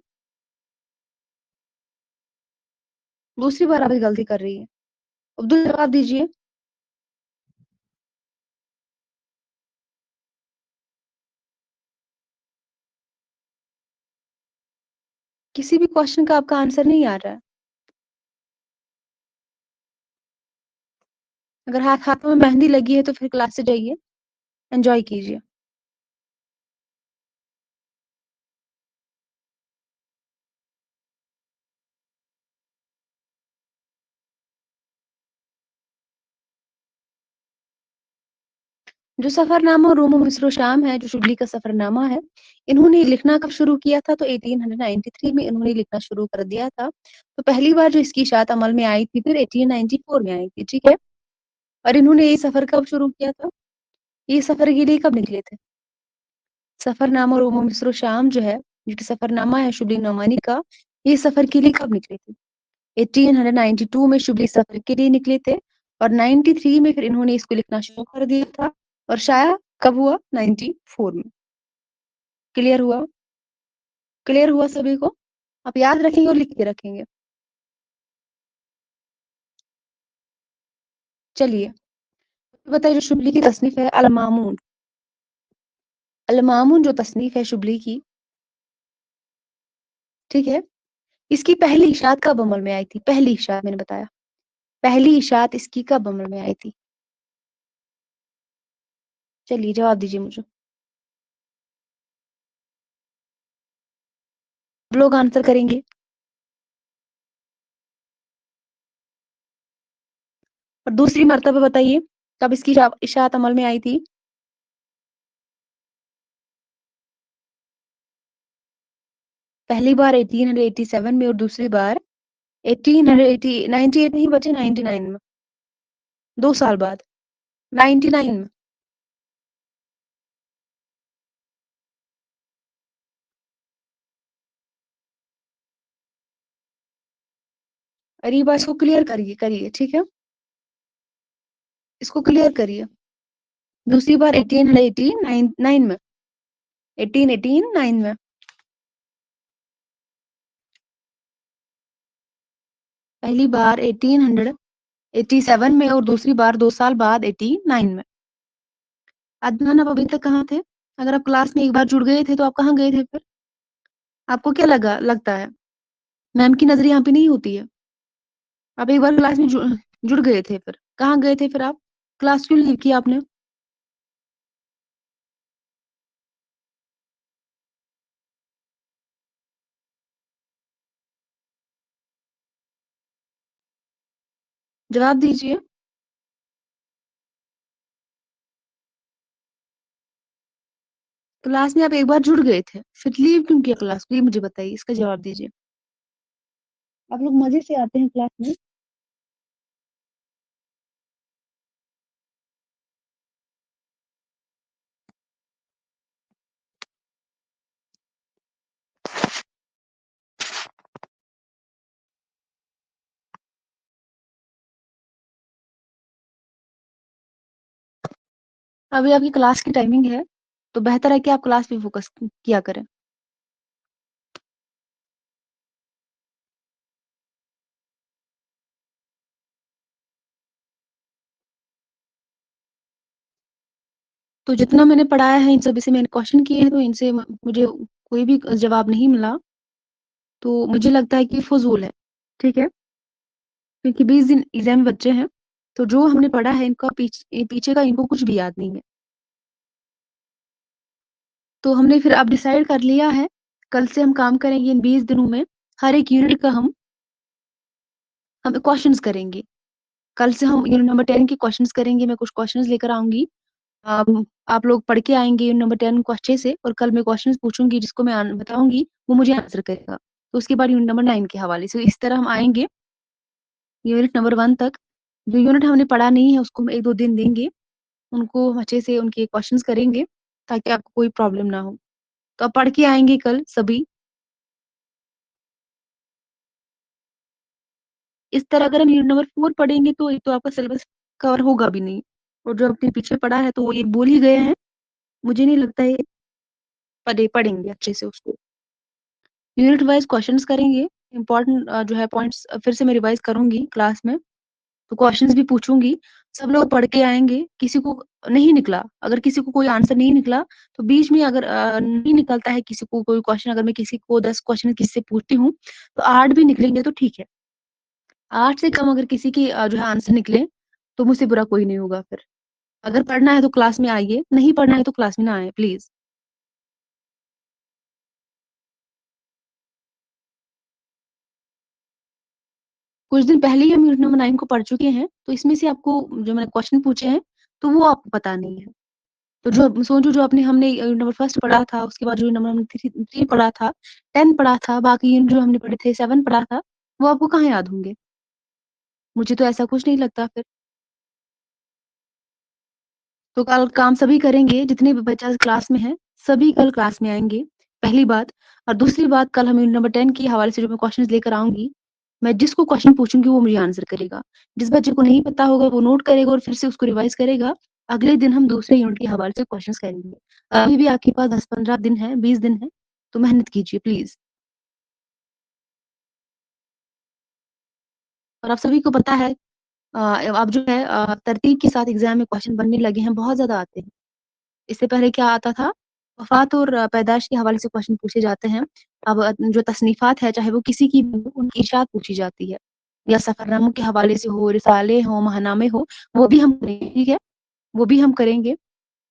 दूसरी बार आप ये गलती कर रही है। अब्दुल जवाब दीजिए। किसी भी क्वेश्चन का आपका आंसर नहीं आ रहा है। अगर हाथों में मेहंदी लगी है तो फिर क्लास से जाइए, एंजॉय कीजिए। जो सफरनामा रोमो मिस्रो शाम है, जो शुबली का सफरनामा है, इन्होंने लिखना कब शुरू किया था? तो 1893 में इन्होंने लिखना शुरू कर दिया था। तो पहली बार जो इसकी इशाअत अमल में आई थी, फिर 1894 में आई थी, ठीक है? और इन्होंने ये सफर कब शुरू किया था? ये सफर के लिए कब निकले थे? सफरनामा रोमो मिस्रो शाम जो है, जो कि सफरनामा है शुबली नोमानी का, ये सफर के लिए कब निकले थे? 1892 में शुबली सफर के लिए निकले थे और 93 में फिर इन्होंने इसको लिखना शुरू कर दिया था और शाया कब हुआ? 94 में। क्लियर हुआ? क्लियर हुआ सभी को? आप याद रखेंगे और लिख के रखेंगे। चलिए बताइए, जो शुबली की तसनीफ है अल मामून, अल मामून जो तसनीफ है शुबली की, ठीक है, इसकी पहली इशाअत कब अमल में आई थी? पहली इशाअत मैंने बताया, पहली इशाअत इसकी कब अमल में आई थी? चलिए जवाब दीजिए मुझे। लोग आंसर करेंगे। और दूसरी मर्तबा बताइए कब इसकी इशाअत अमल में आई थी? पहली बार 1887 में और दूसरी बार 1880 98 नहीं बचे 99 में। 2 साल बाद 99 में। अरे ये बार इसको क्लियर करिए करिए, ठीक है? इसको क्लियर करिए। दूसरी बार 1818 9 9 में, 1818 9 में। पहली बार 1887 में और दूसरी बार 2 साल बाद 89 में। अदनान, आप अभी तक कहाँ थे? अगर आप क्लास में एक बार जुड़ गए थे तो आप कहाँ गए थे फिर? आपको क्या लगता है? मैम की नज़र यहाँ पे नहीं होती है। आप एक बार क्लास में जुड़ गए थे फिर। कहाँ गए थे फिर आप? क्लास क्यों लीव किया आपने? जवाब दीजिए। क्लास में आप एक बार जुड़ गए थे, फिर लीव क्यों किया क्लास को? ये मुझे बताइए, इसका जवाब दीजिए। आप लोग मज़े से आते हैं क्लास में। अभी आपकी क्लास की टाइमिंग है, तो बेहतर है कि आप क्लास पे फ़ोकस किया करें। तो जितना मैंने पढ़ाया है इन सभी से मैंने क्वेश्चन किए हैं, तो इनसे मुझे कोई भी जवाब नहीं मिला, तो मुझे लगता है कि फ़ुज़ूल है, ठीक है? क्योंकि 20 दिन एग्ज़ाम में बचे हैं, तो जो हमने पढ़ा है इनका पीछे का इनको कुछ भी याद नहीं है। तो हमने फिर अब डिसाइड कर लिया है, कल से हम काम करेंगे इन 20 दिनों में, हर एक यूनिट का हम क्वेश्चन्स करेंगे। कल से हम यूनिट नंबर 10 के क्वेश्चन्स करेंगे, मैं कुछ क्वेश्चन्स लेकर आऊँगी। आप लोग पढ़ के आएँगे यूनिट नंबर 10 को अच्छे से और कल मैं क्वेश्चन्स पूछूँगी जिसको मैं बताऊँगी, वो मुझे आंसर करेगा। तो उसके बाद यूनिट नंबर 9 के हवाले से, इस तरह हम आएँगे यूनिट नंबर 1 तक। जो यूनिट हमने पढ़ा नहीं है उसको हम 1-2 दिन देंगे, उनको हम अच्छे से उनके क्वेश्चन्स करेंगे, ताकि आपको कोई प्रॉब्लम ना हो। तो आप पढ़ के आएँगे कल सभी। इस तरह अगर हम यूनिट नंबर 4 पढ़ेंगे तो एक तो आपका सिलेबस कवर होगा भी नहीं, और जो आपने पीछे पढ़ा है तो वो ये भूल ही गए हैं। मुझे नहीं लगता ये पढ़ेंगे अच्छे से उसको। यूनिट वाइज़ क्वेश्चन्स करेंगे, इम्पोर्टेंट जो है पॉइंट्स फिर से मैं रिवाइज़ करूँगी क्लास में, तो क्वेश्चन्स भी पूछूँगी। सब लोग पढ़ के आएँगे, किसी को नहीं निकला, अगर किसी को कोई आंसर नहीं निकला, तो बीच में अगर नहीं निकलता है किसी को कोई क्वेश्चन, अगर मैं किसी को 10 क्वेश्चन किसी से पूछती हूँ, तो 8 भी निकलेंगे तो ठीक है। 8 से कम अगर किसी की जो है आंसर निकले, तो मुझसे बुरा कोई नहीं होगा फिर। अगर पढ़ना है तो क्लास में आइए, नहीं पढ़ना है तो क्लास में ना आएँ प्लीज़। कुछ दिन पहले ही हम यूनिट नंबर 9 को पढ़ चुके हैं, तो इसमें से आपको जो मैंने क्वेश्चन पूछे हैं, तो वो आपको पता नहीं है। तो जो सोचो जो आपने हमने नंबर फर्स्ट पढ़ा था, उसके बाद जो नंबर हमने 3 पढ़ा था, 10 पढ़ा था, बाकी जो हमने पढ़े थे 7 पढ़ा था, वो आपको कहाँ याद होंगे? मुझे तो ऐसा कुछ नहीं लगता फिर। तो कल काम सभी करेंगे, जितने भी बच्चा क्लास में हैं, सभी कल क्लास में आएँगे, पहली बात। और दूसरी बात, कल हम यूनिट नंबर 10 के हवाले से जो मैं क्वेश्चन्स लेकर आऊँगी, मैं जिसको क्वेश्चन पूछूँगी वो मुझे आंसर करेगा। जिस बच्चे को नहीं पता होगा वो नोट करेगा और फिर से उसको रिवाइज़ करेगा। अगले दिन हम दूसरे यूनिट के हवाले से क्वेश्चन्स करेंगे। अभी भी आपके पास 10-15 दिन है, 20 दिन है, तो मेहनत कीजिए प्लीज़। और आप सभी को पता है अब जो है तरतीब के साथ एग्ज़ाम में क्वेश्चन बनने लगे हैं, बहुत ज़्यादा आते हैं। इससे पहले क्या आता था, वफ़ात और पैदाइश के हवाले से क्वेश्चन पूछे जाते हैं। अब जो तसनीफ़ात है, चाहे वो किसी की भी हो, उनकी इशात पूछी जाती है, या सफ़रनामों के हवाले से हो, रिसाले हों, महानामे हो, वो भी हम करेंगे, ठीक है? वो भी हम करेंगे।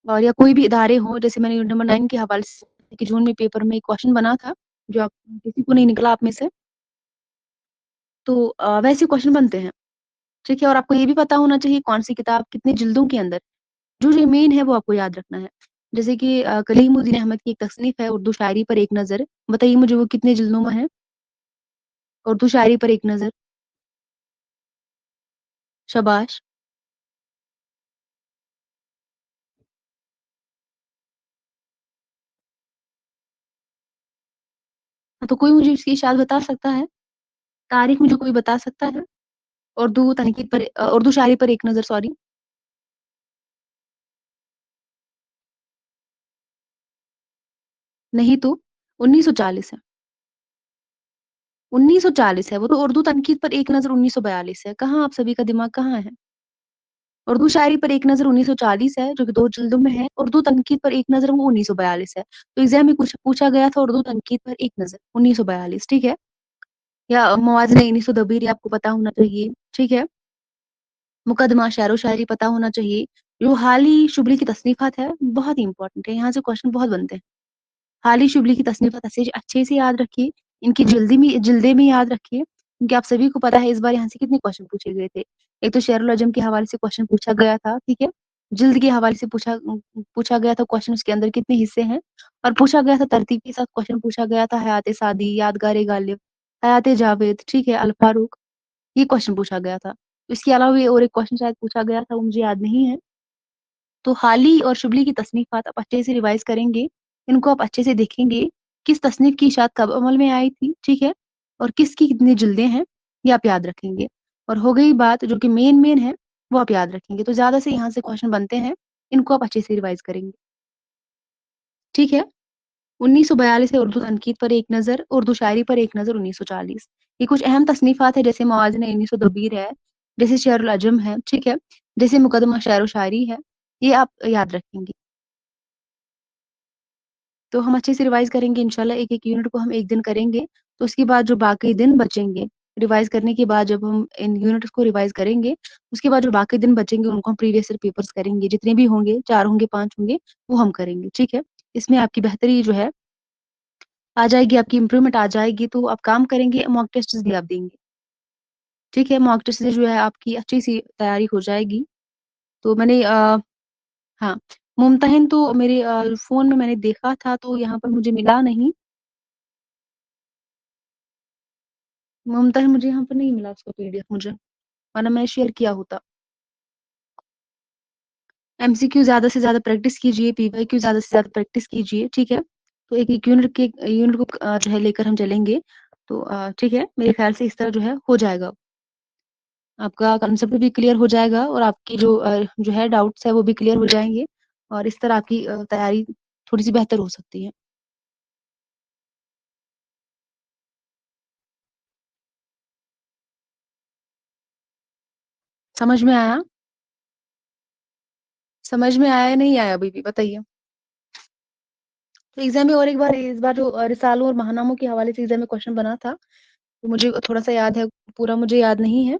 और या कोई भी इदारे हों, जैसे मैंने यूनिट नंबर 9 के हवाले से कि जून में पेपर में एक क्वेश्चन बना था, जो आप किसी को नहीं निकला आप में से, तो वैसे क्वेश्चन बनते हैं, ठीक है? और आपको ये भी पता होना चाहिए कौन-सी किताब कितने जिल्दों के अंदर, जो मेन है वो आपको याद रखना है। जैसे कि कलीमुद्दीन अहमद की एक तसनीफ़ है उर्दू शायरी पर एक नज़र, बताइए मुझे वो कितने जिल्दों में है? उर्दू शायरी पर एक नज़र, शाबाश! हाँ, तो कोई मुझे इसकी इशाद बता सकता है? तारीख मुझे कोई बता सकता है? उर्दू शायरी पर एक नज़र सॉरी। नहीं तो 1940 है। 1940 है, वो तो उर्दू तनकीद पर एक नज़र 1942 है। कहाँ आप सभी का दिमाग कहाँ है? उर्दू शायरी पर एक नज़र 1940 है, जो कि 2 जिल्दों में है। उर्दू तनकीद पर एक नज़र वो 1942 है। तो एग्ज़ाम में कुछ पूछा गया था उर्दू तनकीद पर एक नज़र 1942 ठीक है? या मवाज़िन एनिस व दबीर ये आपको पता होना चाहिए, ठीक है? मुकदमा शेरो-शायरी पता होना चाहिए। जो हाली शुबली की तसनीफ़ात है, बहुत ही इम्पोर्टेंट है, यहाँ से क्वेश्चन बहुत बनते हैं। हाली शुबली की तसनीफ़ात अच्छे से याद रखिए, इनकी जिल्दें भी याद रखिए, क्योंकि आप सभी को पता है इस बार यहाँ से कितने क्वेश्चन पूछे गए थे। एक तो शेरुल अजम के हवाले से क्वेश्चन पूछा गया था, ठीक है? जिल्द के हवाले से पूछा गया था क्वेश्चन उसके अंदर कितने हिस्से हैं और पूछा गया था तरतीब के साथ क्वेश्चन पूछा गया था हयात सादी, यादगार गालिब, हयात जावेद, ठीक है? अल फारूक ये क्वेश्चन पूछा गया था। इसके अलावा भी और एक क्वेश्चन शायद पूछा गया था, वो मुझे याद नहीं है। तो हाली और शुबली की तसनीफ़ात आप अच्छे से रिवाइज़ करेंगे, इनको आप अच्छे से देखेंगे, किस तसनीफ़ की इशाअत कब अमल में आई थी, ठीक है? और किसकी कितनी जिल्दें हैं, ये आप याद रखेंगे। और हो गई बात जो कि मेन है, वो आप याद रखेंगे। तो ज़्यादा से यहाँ से क्वेश्चन बनते हैं, इनको आप अच्छे से रिवाइज़ करेंगे, ठीक है? 1942 है उर्दू तनकीद पर एक नज़र, उर्दू शायरी पर एक नज़र 1940। ये कुछ अहम तसनीफ़ात है जैसे मवाज़िन एनिस व दबीर है, जैसे शेरुल अजम है, ठीक है? जैसे मुकदमा शेरो शायरी है, ये आप याद रखेंगे। तो हम अच्छे से रिवाइज़ करेंगे इंशाल्लाह एक-एक यूनिट को हम 1 दिन करेंगे, तो उसके बाद जो बाकी दिन बचेंगे, रिवाइज़ करने के बाद जब हम इन यूनिट्स को रिवाइज़ करेंगे, उसके बाद जो बाकी दिन बचेंगे उनको हम प्रीवियस ईयर पेपर्स करेंगे, जितने भी होंगे 4 होंगे, 5 होंगे, वो हम करेंगे, ठीक है? इसमें आपकी बेहतरी जो है आ जाएगी, आपकी इम्प्रूवमेंट आ जाएगी, तो आप काम करेंगे, मॉक टेस्ट्स भी आप देंगे, ठीक है? मॉक टेस्ट से जो है आपकी अच्छी-सी तैयारी हो जाएगी। तो मैंने हाँ, मुमतहिन तो मेरे फ़ोन में मैंने देखा था, तो यहाँ पर मुझे मिला नहीं। मुमताज़ मुझे यहाँ पर नहीं मिला उसका पीडीएफ मुझे, वरना मैंने शेयर किया होता। एमसीक्यू ज़्यादा से ज़्यादा प्रैक्टिस कीजिए, पीवाईक्यू ज़्यादा से ज़्यादा प्रैक्टिस कीजिए, ठीक है? तो एक-एक यूनिट को जो है लेकर हम चलेंगे, तो ठीक है, मेरे ख़्याल से इस तरह जो है हो जाएगा। आपका कांसेप्ट भी क्लियर हो जाएगा और आपकी जो है डाउट्स है वो भी क्लियर हो जाएँगे और इस तरह आपकी तैयारी थोड़ी-सी बेहतर हो सकती है। समझ में आया? समझ में आया या नहीं आया अभी भी बताइए? तो एग्ज़ाम में और एक बार इस बार जो रिसालों और महानामों के हवाले से एग्ज़ाम में क्वेश्चन बना था, तो मुझे थोड़ा-सा याद है, पूरा मुझे याद नहीं है।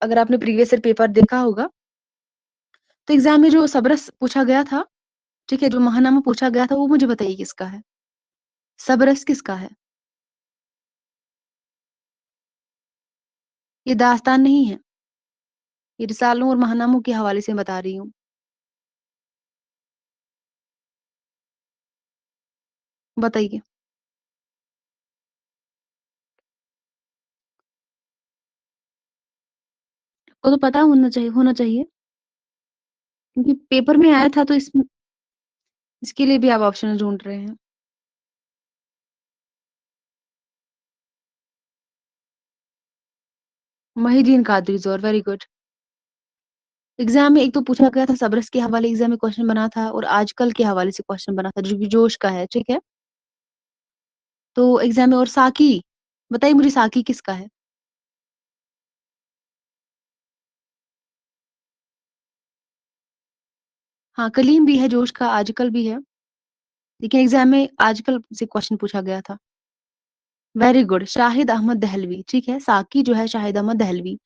अगर आपने प्रीवियस ईयर पेपर देखा होगा, तो एग्ज़ाम में जो सबरस पूछा गया था, ठीक है? जो महानामा पूछा गया था, वो मुझे बताइए किसका है? सबरस किसका है? ये दास्तान नहीं है, ये रिसालों और महानामों के हवाले से बता रही हूँ। बताइए। आपको तो पता होना चाहिए, क्योंकि पेपर में आया था तो इसके लिए भी आप ऑप्शन ढूँढ रहे हैं। महिदीन कादरी ज़ोर, वेरी गुड। एग्ज़ाम में एक तो पूछा गया था सबरस के हवाले एग्ज़ाम में क्वेश्चन बना था और आजकल के हवाले से क्वेश्चन बना था, जो कि जोश का है, ठीक है? तो एग्ज़ाम में और साकी, बताइए मुझे साकी किसका है? हाँ, कलीम भी है जोश का, आजकल भी है। लेकिन एग्ज़ाम में आजकल से क्वेश्चन पूछा गया था। वेरी गुड, शाहिद अहमद दहलवी, ठीक है? साकी जो है शाहिद अहमद दहलवी,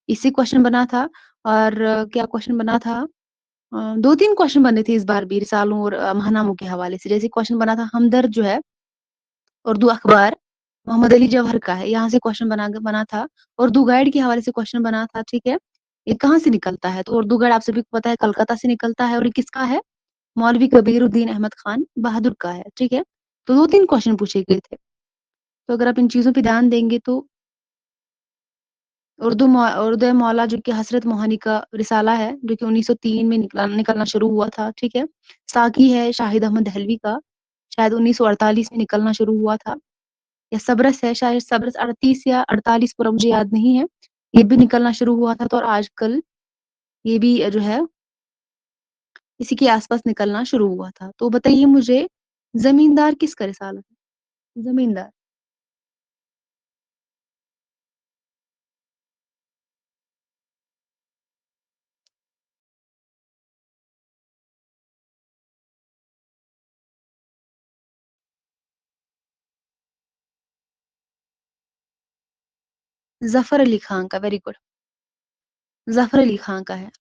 इससे क्वेश्चन बना था और क्या क्वेश्चन बना था? 2-3 क्वेश्चन बने थे इस बार भी रिसालों और महानामों के हवाले से। जैसे क्वेश्चन बना था हमदर्द जो है, उर्दू अखबार, मोहम्मद अली जौहर का है, यहाँ से क्वेश्चन बना था। उर्दू गाइड के हवाले से क्वेश्चन बना था, ठीक है? ये कहाँ से निकलता है? तो उर्दू गाइड आप सभी को पता है कलकत्ता से निकलता है और ये किसका है? मौलवी कबीरुद्दीन अहमद खान बहादुर का है, ठीक है? तो 2-3 क्वेश्चन पूछे गए थे। तो अगर आप इन चीज़ों पे ध्यान देंगे तो उर्दू मौला जो कि हज़रत मोहानी का रिसाला है, जो कि 1903 में निकलना शुरू हुआ था, ठीक है? साकी है शाहिद अहमद दहलवी का, शायद 1948 में निकलना शुरू हुआ था। या सबरस है, शायद सबरस 38 या 48 पूरा मुझे याद नहीं है। ये भी निकलना शुरू हुआ था तो और आजकल ये भी जो है इसी के आस-पास निकलना शुरू हुआ था। तो बताइए मुझे ज़मींदार किसका रिसाला है? ज़मींदार। ज़फ़र अली खान का, वेरी गुड। ज़फ़र अली खान का है।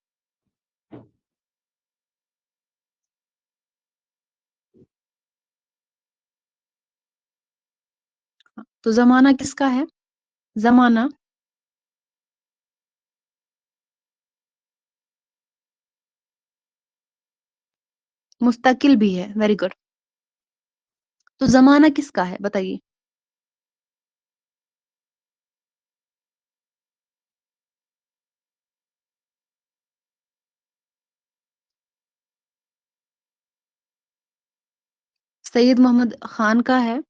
हाँ, तो ज़माना किसका है? ज़माना मुस्तकिल भी है, वेरी गुड। तो ज़माना किसका है? बताइए। सैयद मोहम्मद खान का है।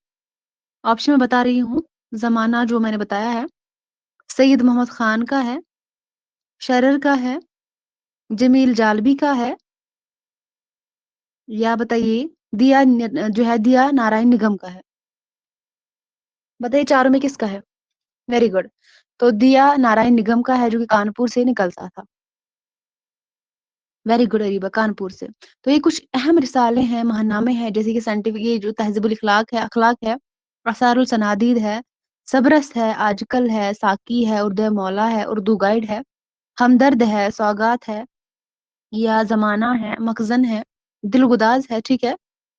ऑप्शन मैं बता रही हूँ, ज़माना जो मैंने बताया है, सैयद मोहम्मद खान का है, शरर का है, जमील जालबी का है या बताइए जो है दिया नारायण निगम का है। बताइए चारों में किसका है? Very good. तो दिया नारायण निगम का है जो कि कानपुर से निकलता था। वेरी गुड अरीबा, कानपुर से। तो ये कुछ अहम रिसाले हैं, महानामे हैं जैसे कि साइंटिफिक ये जो तहज़ीबुल अखलाक है, असारुल सनादीद है, सबरस है, आजकल है, साकी है, उर्द मौला है, उर्दू गाइड है, हमदर्द है, सौगात है या ज़माना है, मखज़न है, दिलगुदाज़ है, ठीक है?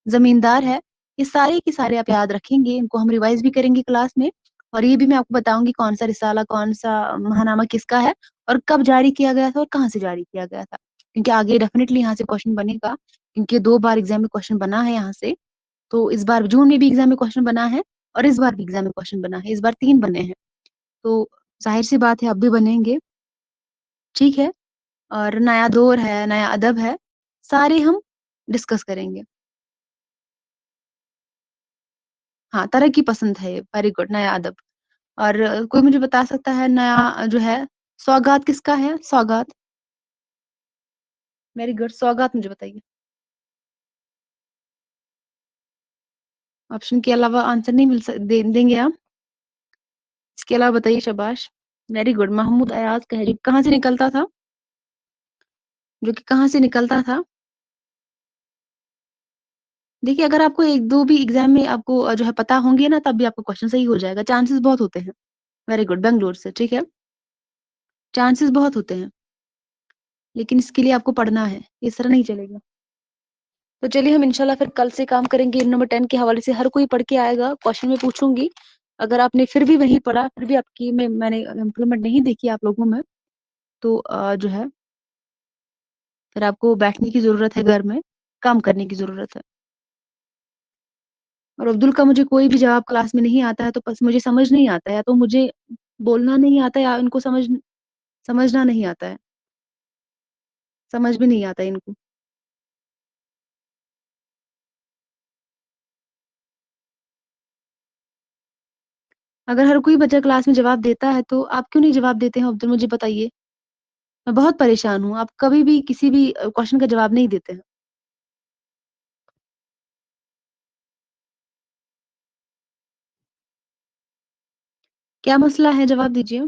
ज़मींदार है। ये सारे के सारे आप याद रखेंगे, इनको हम रिवाइज़ भी करेंगे क्लास में और ये भी मैं आपको बताऊँगी कौन-सा रिसाला, कौन-सा महानामा किसका है और कब जारी किया गया था और कहाँ से जारी किया गया था। क्योंकि आगे डेफ़िनिटली यहाँ से क्वेश्चन बनेगा, क्योंकि 2 बार एग्ज़ाम में क्वेश्चन बना है यहाँ से। तो इस बार जून में भी एग्ज़ाम में क्वेश्चन बना है और इस बार भी एग्ज़ाम में क्वेश्चन बना है। इस बार 3 बने हैं। तो ज़ाहिर-सी बात है अब भी बनेंगे, ठीक है? और नया दौर है, नया अदब है, सारे हम डिस्कस करेंगे। हाँ, तरक्की पसंद है ये, वेरी गुड, नया अदब। और कोई मुझे बता सकता है नया जो है सौगात किसका है? सौगात, वेरी गुड, सौगात मुझे बताइए। ऑप्शन के अलावा आंसर नहीं मिल सक दे देंगे आप? इसके अलावा बताइए शाबाश। वेरी गुड, महमूद अयाज का है, जो कहाँ से निकलता था? जो कि कहाँ से निकलता था? देखिए अगर आपको 1-2 भी एग्ज़ाम में आपको जो है पता होंगे ना तब भी आपका क्वेश्चन सही हो जाएगा, चांसेस बहुत होते हैं। वेरी गुड, बैंगलोर से, ठीक है? चांसेस बहुत होते हैं, लेकिन इसके लिए आपको पढ़ना है, इस तरह नहीं चलेगा। तो चलिए हम इंशाल्लाह फिर कल से काम करेंगे नंबर 10 के हवाले से हर कोई पढ़ के आएगा, क्वेश्चन मैं पूछूँगी। अगर आपने फिर भी वही पढ़ा, फिर भी आपकी मैंने इम्प्रूवमेंट नहीं देखी आप लोगों में, तो जो है फिर आपको बैठने की ज़रूरत है घर में, काम करने की ज़रूरत है। और अब्दुल का मुझे कोई भी जवाब क्लास में नहीं आता है तो बस मुझे समझ नहीं आता है, या तो मुझे बोलना नहीं आता है या इनको समझना नहीं आता है, समझ भी नहीं आता है इनको। अगर हर कोई बच्चा क्लास में जवाब देता है तो आप क्यों नहीं जवाब देते हैं अब्दुल, मुझे बताइए? मैं बहुत परेशान हूँ, आप कभी भी किसी भी क्वेश्चन का जवाब नहीं देते हैं। क्या मसला है जवाब दीजिए?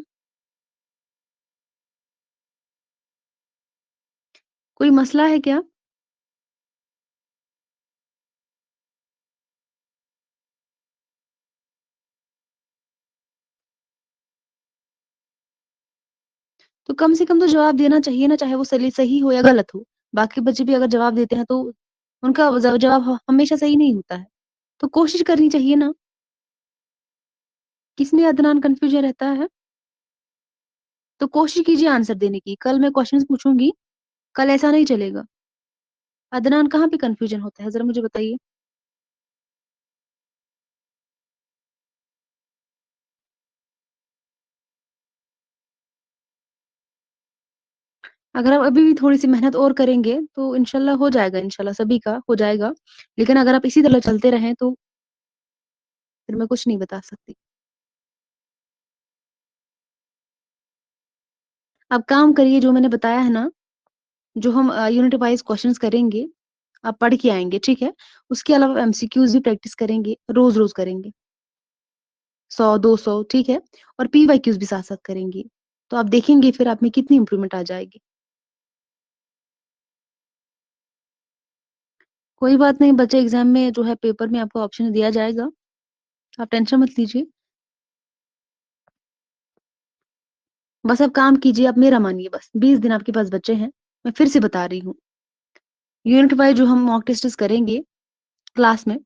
कोई मसला है क्या? तो कम से कम तो जवाब देना चाहिए ना, चाहे वो सही हो या गलत हो। बाकी बच्चे भी अगर जवाब देते हैं तो उनका जवाब हमेशा सही नहीं होता है। तो कोशिश करनी चाहिए ना। किसमें अदनान कन्फ्यूजन रहता है? तो कोशिश कीजिए आंसर देने की। कल मैं क्वेश्चंस पूछूँगी, कल ऐसा नहीं चलेगा। अदनान कहाँ पे कन्फ्यूजन होता है ज़रा मुझे बताइए? अगर आप अभी भी थोड़ी-सी मेहनत और करेंगे तो इंशाल्लाह हो जाएगा, इंशाल्लाह सभी का हो जाएगा। लेकिन अगर आप इसी तरह चलते रहें तो फिर मैं कुछ नहीं बता सकती। आप काम करिए जो मैंने बताया है ना, जो हम यूनिट वाइज़ क्वेश्चन्स करेंगे, आप पढ़ के आएँगे, ठीक है? उसके अलावा एमसीक्यूज़ भी प्रैक्टिस करेंगे, रोज़-रोज़ करेंगे। 100, 200 ठीक है? और पीवाईक्यूज़ भी साथ-साथ करेंगी। तो आप देखेंगे फिर आप में कितनी इम्प्रूवमेंट आ जाएगी। कोई बात नहीं, बच्चे एग्ज़ाम में जो है पेपर में आपको ऑप्शन दिया जाएगा, आप टेंशन मत लीजिए। बस आप काम कीजिए, आप मेरा मानिए बस, 20 दिन आपके पास बचे हैं। मैं फिर से बता रही हूँ, यूनिट वाइज़ जो हम मॉक टेस्ट्स करेंगे क्लास में,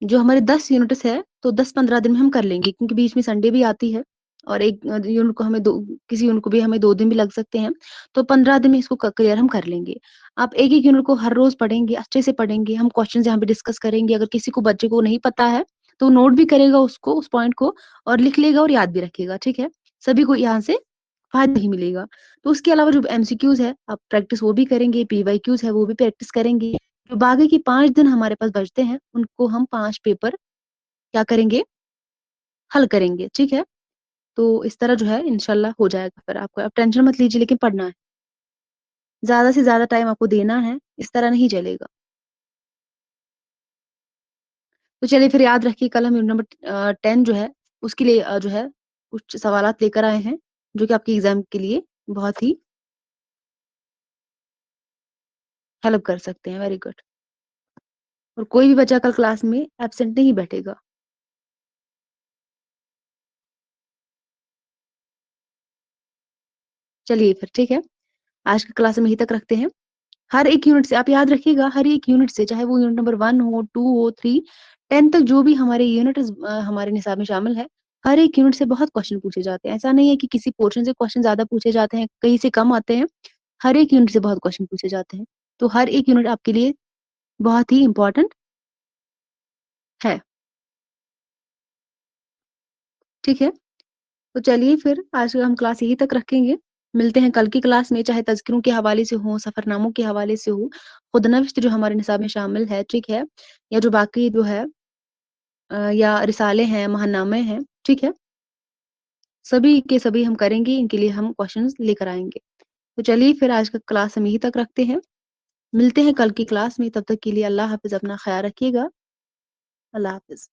जो हमारे 10 यूनिट्स है, तो 10-15 दिन में हम कर लेंगे क्योंकि बीच में संडे भी आती है और एक यूनिट को हमें 2 किसी यूनिट को भी हमें 2 दिन भी लग सकते हैं, तो 15 दिन में इसको क्लियर हम कर लेंगे। आप एक-एक यूनिट को हर रोज़ पढ़ेंगे, अच्छे से पढ़ेंगे, हम क्वेश्चन्स यहाँ पे डिस्कस करेंगे, अगर किसी को बच्चे को नहीं पता है, तो नोट भी करेगा उसको, उस पॉइंट को और लिख लेगा और याद भी रखेगा, ठीक है? सभी को यहाँ से फ़ायदा ही मिलेगा। तो उसके अलावा जो एमसीक्यूज़ है, आप प्रैक्टिस वो भी करेंगे, पीवाईक्यूज़ है, वो भी प्रैक्टिस करेंगे। जो बाकी के 5 दिन हमारे पास बचते हैं, उनको हम 5 पेपर क्या करेंगे, हल करेंगे, ठीक है? तो इस तरह जो है इंशाल्लाह हो जाएगा फिर आपको आप टेंशन मत लीजिए लेकिन पढ़ना है। ज़्यादा से ज़्यादा टाइम आपको देना है, इस तरह नहीं चलेगा। तो चलिए फिर याद रखिए कल हम यूनिट नंबर 10 जो है, उसके लिए जो है कुछ सवालात लेकर आए हैं, जो कि आपके एग्ज़ाम के लिए बहुत ही हेल्प कर सकते हैं। Very good. और कोई भी बच्चा कल क्लास में एब्सेंट नहीं बैठेगा। चलिए फिर ठीक है, आज की क्लास हम यहीं तक रखते हैं। हर एक यूनिट से आप याद रखिएगा हर एक यूनिट से चाहे वो यूनिट नंबर 1 हो, 2 हो, 3, 10 तक जो भी हमारे हमारे निसाब में शामिल है, हर एक यूनिट से बहुत क्वेश्चन पूछे जाते हैं। ऐसा नहीं है कि किसी पोर्शन से क्वेश्चन ज़्यादा पूछे जाते हैं, कहीं से कम आते हैं, हर एक यूनिट से बहुत क्वेश्चन पूछे जाते हैं। तो हर एक यूनिट आपके लिए बहुत ही इम्पोर्टेंट है, ठीक है? तो चलिए फिर आज हम क्लास यहीं तक रखेंगे। मिलते हैं कल की क्लास में चाहे तज़किरों के हवाले से हो, सफ़रनामों के हवाले से हो, खुदनविश्त जो हमारे निसाब में शामिल है, ठीक है? या जो बाकी जो है या रिसाले हैं, महानामे हैं, ठीक है? सभी के सभी हम करेंगे, इनके लिए हम क्वेश्चंस लेकर आएँगे। तो चलिए फिर आज का क्लास हम यहीं तक रखते हैं। मिलते हैं कल की क्लास में, तब तक के लिए अल्लाह हाफ़िज़, अपना ख़याल रखिएगा। अल्लाह हाफ़िज़।